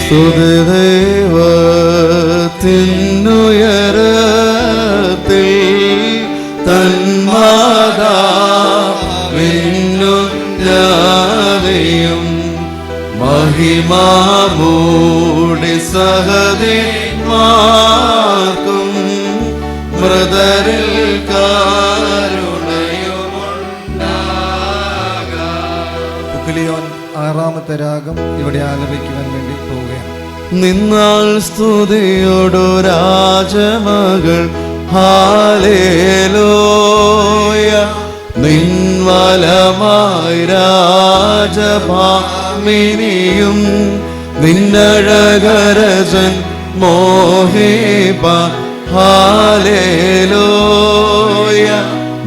സ്തുതി ദൈവത്തിന്നുയരത്തിൽ തന്മാതാവിന്നുന്നതിയും മഹിമാമൂടി സഹദേന്മാർക്കും മൃതരിൽ കരുണയുമുണ്ടാകാം. കുക്കിലിയോൻ ആറാമത്തെ രാഗം ഇവിടെ ആലപിക്കുവാൻ വേണ്ടി പോവുകയാണ്. നിന്നാൾ സ്തുതിയോടു രാജമകൾ ഹാലേലൂയ നിൻവലമായി രാജഭാമിനിയും നിന്നഴകരജൻ മോഹിപ്പ ഹാലേലൂയ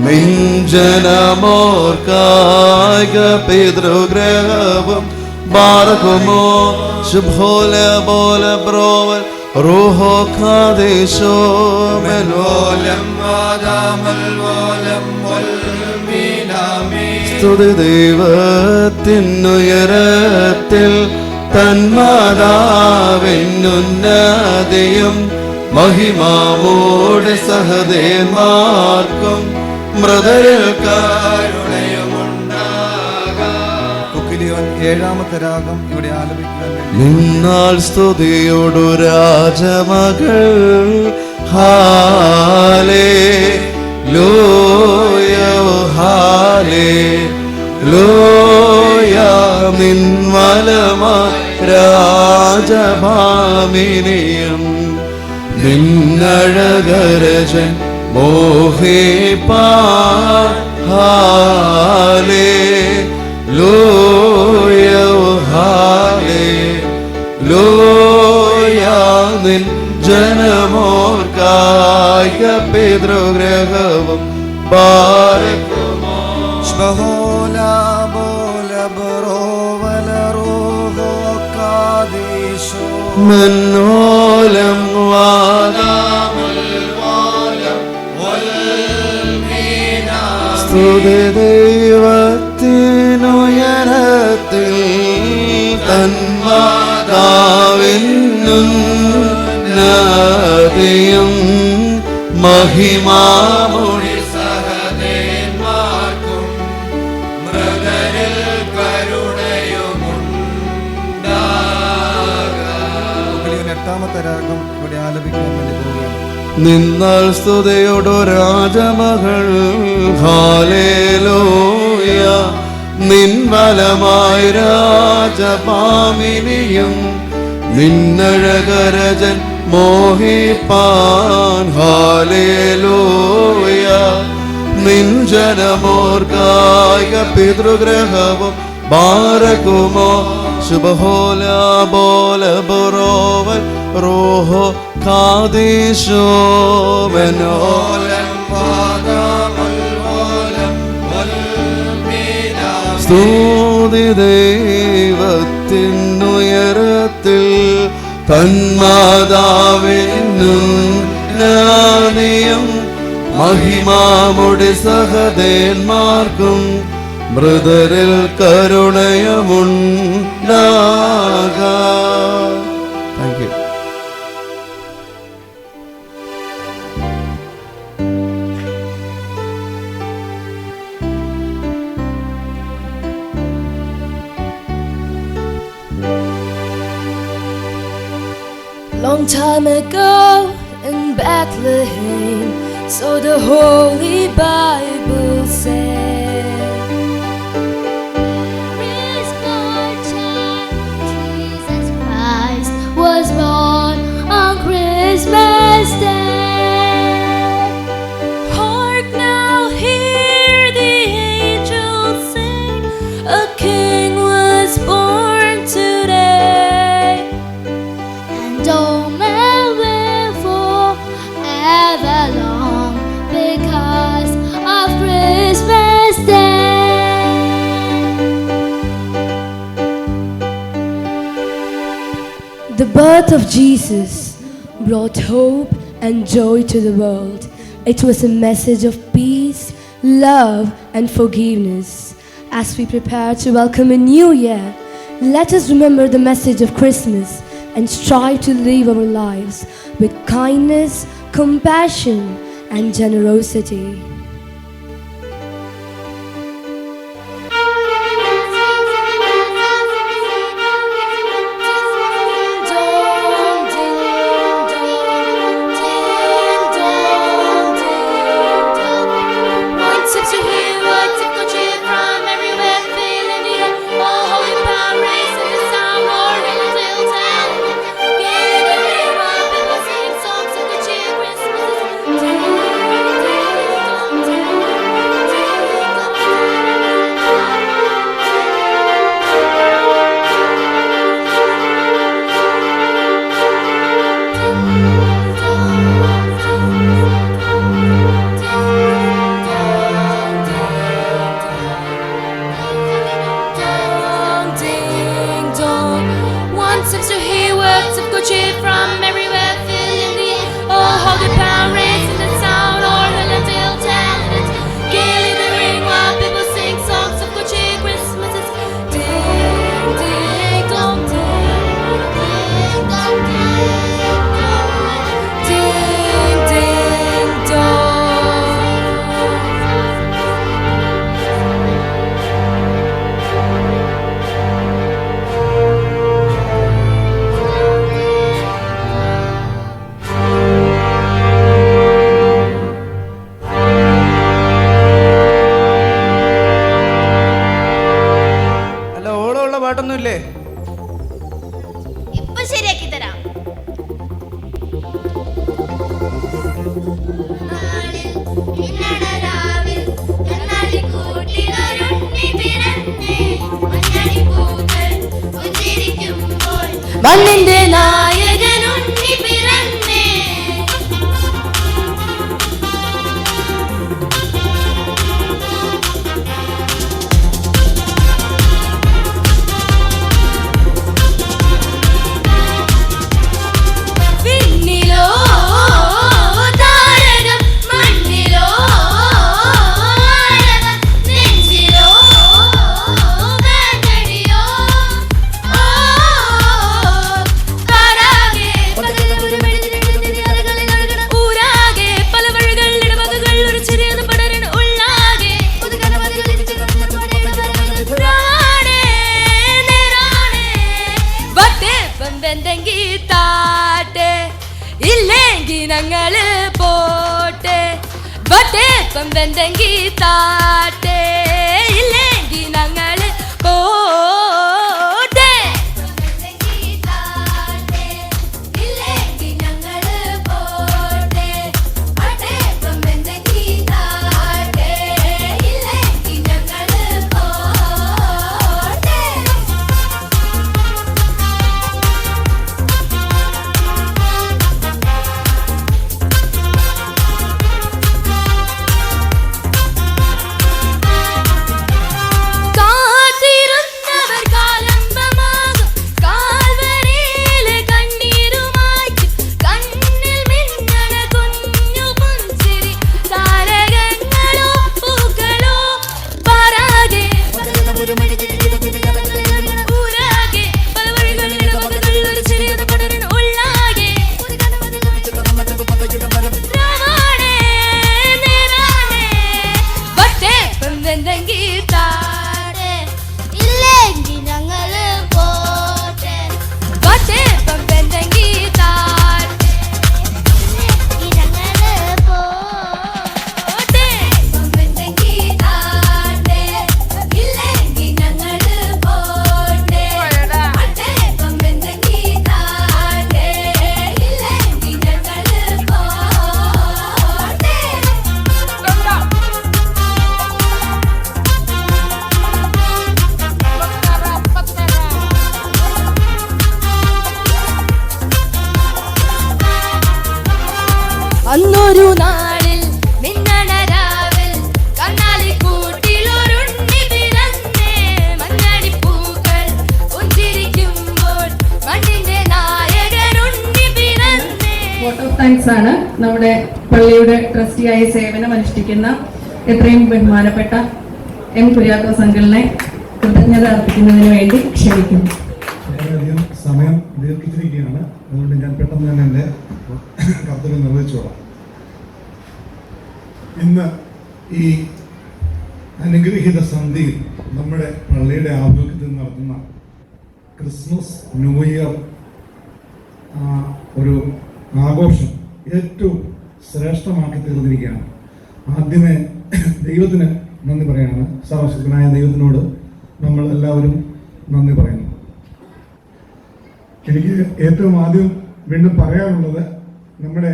നിഞ്ചനമോർക്കായിക പിതൃഗ്രഹവും ബാറകുമോ ശുഭോല ബോല ബ്രോവൽ റൂഹോ ഖാദേശോ മെലോലം വാദാമൽ വോലം വൽമീനാമി സ്തുതി ദൈവത്തിനുയരത്തിൽ തന്മാതാവിനുന്നതിയും മഹിമാവോടെ സഹദേന്മാർക്കും മൃതരിൽ കരുണയുമുണ്ടാകാം. കുക്കിലിയോൻ 7ാമത്തെ രാഗം ഇവിടെ ആലപിക്കാൻ വേണ്ടി നിന്നാൾ സ്തുതിയോടു രാജമകൾ ഹാലേലൂയ ഹാലേലൂയ നിൻവലമാ രാജഭാമിനിയും നിന്നഴകരജൻ മോഹിപ്പാൻ ഹാലേലൂയ ഹാലേലൂയ നിൻ ജനമോർക്കായിക പിതൃഗ്രഹവും ബാരകുമോ ശ്ബഹോല ബോല ബ്രോവല റൂഹോ ഖാദേശോ മനോലം വാദാമൽ സ്തുതി ദൈവത്തിനുയരത്തിൽ തന്മാതാവിനുന്നതിയും മഹിമാമൊഴി സഹദേന്മാർക്കും മൃതരിൽ കരുണയുമുണ്ടാകാം. 8ാമത്തെ രാഗം ഇവിടെ ആലപിക്കാൻ വേണ്ടി പോവുകയാണ്. നിന്നാൾ സ്തുതിയോടു രാജമകൾ ഹാലേലൂയ നിൻവലമായി രാജപാമിനിയും നിന്നഴകരജൻ മോഹിപ്പാൻ ഹാലേലൂയ നിൻ ജനമോർക്കായിക പിതൃഗ്രഹവും ബാരകുമോ ശുഭഹോല ബോല ബറോവൽ റൂഹോ ഖാദേശോ മനോലം വാദാമൽ വോലം വൽമീനാമി സ്തുതി ദൈവത്തിനുയരത്തിൽ തന്മാതാവിനുന്നതിയും മഹിമാമുടി സഹദേന്മാർക്കും മൃതരിൽ കരുണയുമുണ്ടാകാം. Thank you. Long time ago in Bethlehem, so the Holy Bible said, Praise God, child, Jesus Christ was born on Christmas Day. Hark now, hear the angels sing, a King was born today. And all men will forever long because of Christmas Day. The birth of Jesus brought hope and joy to the world. It was a message of peace, love, and forgiveness. As we prepare to welcome a new year, let us remember the message of Christmas and strive to live our lives with kindness, compassion, and generosity. good cheer from everywhere, filling the air. Oh, hold the pound raising the sound, all in the field, telling it. Gaily the ring while people sing songs of good cheer. Christmas is ding, ding, dong, ding, ding, dong, ding, ding, dong. അല്ല ഓളമുള്ള പാട്ടൊന്നുമില്ലേ? ഇപ്പൊ ശരിയാക്കി തരാം. മണ്ണിന്റെ നായകൻ ഉണ്ണി പിറന്നേ. വിണ്ണിലോ താരകം, മണ്ണിലോ അഴകൻ, നെഞ്ചിലോ വേദനയോ. കാരാകെ ഊരാകെ പല വഴികൾ ഇടവകകൾ ഒരു ചെറിയത് പടരണ ഉള്ളാകെ റാണേ നേരാണേ വട്ടേപ്പം വെന്തെങ്കി താട്ടെ ഇല്ലെങ്കിൽ ഞങ്ങള് പോട്ടെ. വട്ടേപ്പം വെന്തെങ്കി താട്ടെ ഇല്ലെങ്കിൽ ഞങ്ങള് പോട്ടെ. കാത്തിരുന്നവർ കാലംബമാകും കാൽവരിയിലെ കണ്ണീരുമായ്ക്കും കണ്ണിൽ മിന്നണ കുഞ്ഞു പുഞ്ചിരി താരകങ്ങളോ പൂക്കളോ പാരാകെ ഊരാകെ പല വഴികളിൽ ഇടവകകൾ ഒരു ചെറിയത് പടരണ ഉള്ളാകെ രാവാണേ നേരാണേ വട്ടേപ്പം വെന്തെങ്കി താട്ടെ ഇല്ലെങ്കിൽ ഞങ്ങള് പോട്ടെ. വട്ടേപ്പം വെന്തെങ്കി താട്ടെ ഇല്ലെങ്കിൽ ഞങ്ങള് പോട്ടെ. വെന്തെങ്കി താട്ടെ ഇല്ലെങ്കിൽ ഞങ്ങള് പോട്ടെ. വട്ടേപ്പം വെന്തെങ്കി താട്ടെ ഇല്ലെങ്കിൽ ഞങ്ങള് പോട്ടെ. അന്നൊരു നാളിൽ മിന്നണ രാവിൽ കണ്ണാലി കൂട്ടിലൊരുണ്ണി പിറന്നേ. മഞ്ഞണിപ്പൂക്കൾ പുഞ്ചിരിക്കുമ്പോൾ മണ്ണിന്റെ നായകൻ ഉണ്ണി പിറന്നേ. വോട്ട് ഓഫ് താങ്ക്സ് ആണ് നമ്മുടെ പള്ളിയുടെ ട്രസ്റ്റിയായി സേവനം അനുഷ്ഠിക്കുന്ന എത്രയും ബഹുമാനപ്പെട്ട എം കുര്യാക്കോസ് അങ്കിളിനെ കൃതജ്ഞത അർപ്പിക്കുന്നതിന് വേണ്ടി ക്ഷണിക്കുന്നു. വളരെയധികം സമയം ദീർഘിച്ചിരിക്കുകയാണ്. അതുകൊണ്ട് ഞാൻ പെട്ടെന്ന് തന്നെ എൻ്റെ കർത്തവ്യം നിർവഹിച്ചോളാം. ഇന്ന് ഈ അനുഗ്രഹീത സന്ധിയിൽ നമ്മുടെ പള്ളിയുടെ ആഭിമുഖ്യത്തിൽ നടത്തുന്ന ക്രിസ്മസ് ന്യൂ ഇയർ ഒരു ആഘോഷം ഏറ്റവും ശ്രേഷ്ഠമാക്കി തീർന്നിരിക്കുകയാണ്. ആദ്യമേ ദൈവത്തിന് നന്ദി പറയാണ്. സർവശക്തനായ ദൈവത്തിനോട് നമ്മൾ എല്ലാവരും നന്ദി പറയുന്നു. എനിക്ക് ഏറ്റവും ആദ്യം വീണ്ടും പറയാനുള്ളത് നമ്മുടെ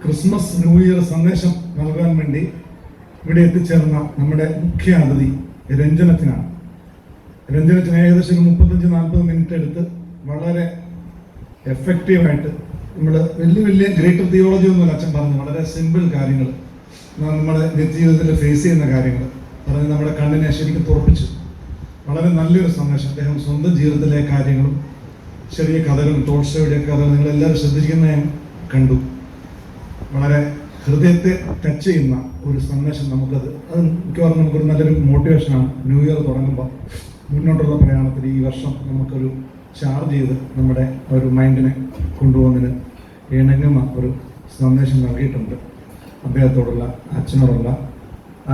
ക്രിസ്മസ് ന്യൂ ഇയർ സന്ദേശം നൽകാൻ വേണ്ടി ഇവിടെ എത്തിച്ചേർന്ന നമ്മുടെ മുഖ്യ അതിഥി രഞ്ജനത്തിനാണ്. രഞ്ജനത്തിന് ഏകദേശം 35-40 മിനിറ്റ് എടുത്ത് വളരെ എഫക്റ്റീവായിട്ട് നമ്മൾ വലിയ ഗ്രേറ്റർ തിയോളജി ഒന്നുമല്ല അച്ഛൻ പറഞ്ഞു, വളരെ സിമ്പിൾ കാര്യങ്ങൾ നമ്മുടെ നിത്യജീവിതത്തിൽ ഫേസ് ചെയ്യുന്ന കാര്യങ്ങൾ പറഞ്ഞ് നമ്മുടെ കണ്ണിനെ ശരിക്കും തുറപ്പിച്ചു. വളരെ നല്ലൊരു സന്ദേശം. അദ്ദേഹം സ്വന്തം ജീവിതത്തിലെ കാര്യങ്ങളും ചെറിയ കഥകളും ടോൾസ്റ്റോയുടെയൊക്കെ കഥകൾ നിങ്ങളെല്ലാവരും ശ്രദ്ധിക്കുന്ന ഞാൻ കണ്ടു. വളരെ ഹൃദയത്തെ ടച്ച് ചെയ്യുന്ന ഒരു സന്ദേശം നമുക്കത് മിക്കവാറും നമുക്കൊരു നല്ലൊരു മോട്ടിവേഷനാണ്. ന്യൂ ഇയർ തുടങ്ങുമ്പോൾ മുന്നോട്ടുള്ള പ്രയാണത്തിൽ ഈ വർഷം നമുക്കൊരു ചാർജ് ചെയ്ത് നമ്മുടെ ഒരു മൈൻഡിനെ കൊണ്ടുപോകുന്നതിന് ഇണങ്ങുന്ന ഒരു സന്ദേശം നൽകിയിട്ടുണ്ട്. അദ്ദേഹത്തോടുള്ള അച്ഛനോടുള്ള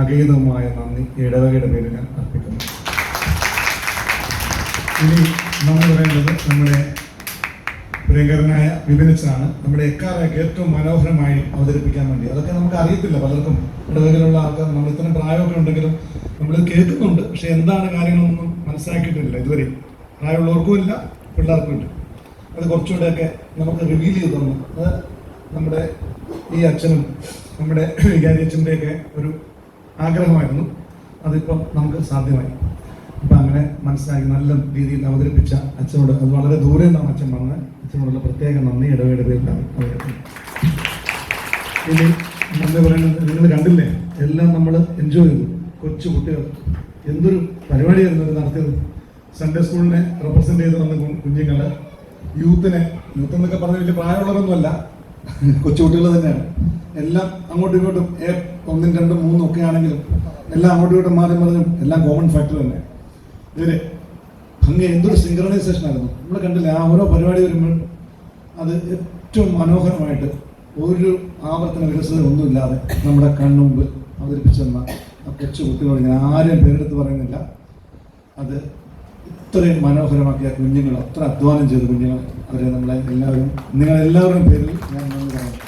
അഗീതമായ നന്ദി ഇടവകയുടെ പേരിൽ ഞാൻ അർപ്പിക്കുന്നു. ഇനി നമ്മൾ പറയേണ്ടത് നമ്മുടെ പ്രിയങ്കരനായ വിപിനിച്ചാണ് നമ്മുടെ എക്കാലൊക്കെ ഏറ്റവും മനോഹരമായി അവതരിപ്പിക്കാൻ വേണ്ടി. അതൊക്കെ നമുക്ക് അറിയത്തില്ല, പലർക്കും ഇടവകയിലുള്ള ആൾക്കാർ നമ്മൾ ഇത്രയും പ്രായമൊക്കെ ഉണ്ടെങ്കിലും നമ്മൾ കേൾക്കുന്നുണ്ട്, പക്ഷെ എന്താണ് കാര്യങ്ങളൊന്നും മനസ്സിലാക്കിയിട്ടില്ല ഇതുവരെ. പ്രായമുള്ളവർക്കും ഇല്ല, പിള്ളേർക്കും ഇല്ല. അത് കുറച്ചുകൂടെയൊക്കെ നമുക്ക് റിവീൽ ചെയ്ത് തന്നു. അത് നമ്മുടെ ഈ അച്ഛനും നമ്മുടെ വികാരിയച്ഛൻ്റെയൊക്കെ ഒരു ആഗ്രഹമായിരുന്നു. അതിപ്പം നമുക്ക് സാധ്യമായി. അപ്പം അങ്ങനെ മനസ്സിലാക്കി നല്ല രീതിയിൽ അവതരിപ്പിച്ച അച്ഛനോട്, അത് വളരെ ദൂരെ നിന്നാണ് അച്ഛൻ വന്ന്, അച്ഛനോടുള്ള പ്രത്യേക നന്ദി ഇടവേടെ പേരിലാണ് അവതരിപ്പിക്കുന്നത്. ഇനി നമ്മൾ പറയുന്നത് നിങ്ങൾ കണ്ടില്ലേ, എല്ലാം നമ്മൾ എൻജോയ് ചെയ്തു. കൊച്ചു കുട്ടികൾ എന്തൊരു പരിപാടിയായിരുന്നു ഇത് നടത്തിയത്. സൺഡേ സ്കൂളിനെ റെപ്രസെൻ്റ് ചെയ്ത് വന്ന കുഞ്ഞുങ്ങൾ, യൂത്ത് എന്നൊക്കെ പറഞ്ഞ വലിയ പ്രായമുള്ളവരൊന്നുമല്ല, കൊച്ചുകുട്ടികൾ തന്നെയാണ്. എല്ലാം അങ്ങോട്ടും ഇങ്ങോട്ടും 1, 2, 3 ഒക്കെ ആണെങ്കിലും എല്ലാം അങ്ങോട്ടും ഇങ്ങോട്ടും മാറി മറിഞ്ഞും എല്ലാം കോമൺ ഫാക്ടർ തന്നെ. ഇതിന് ഭംഗി എന്തൊരു സിങ്ക്രണൈസേഷൻ ആയിരുന്നു. നമ്മൾ കണ്ടില്ലേ, ആ ഓരോ പരിപാടി വരുമ്പോൾ അത് ഏറ്റവും മനോഹരമായിട്ട് ഒരു ആവർത്തന വികസനം ഒന്നുമില്ലാതെ നമ്മുടെ കണ്ണുമുമ്പിൽ അവതരിപ്പിച്ചെന്ന ആ കൊച്ചു കുട്ടികളോട് ഞാൻ ആരെയും പേരെടുത്ത് പറയുന്നില്ല. അത് ഇത്രയും മനോഹരമാക്കിയ കുഞ്ഞുങ്ങൾ, അത്ര അധ്വാനം ചെയ്ത കുഞ്ഞുങ്ങൾ, അവരെ നിങ്ങളെല്ലാവരും പേരിൽ ഞാൻ നന്ദി പറയുന്നു.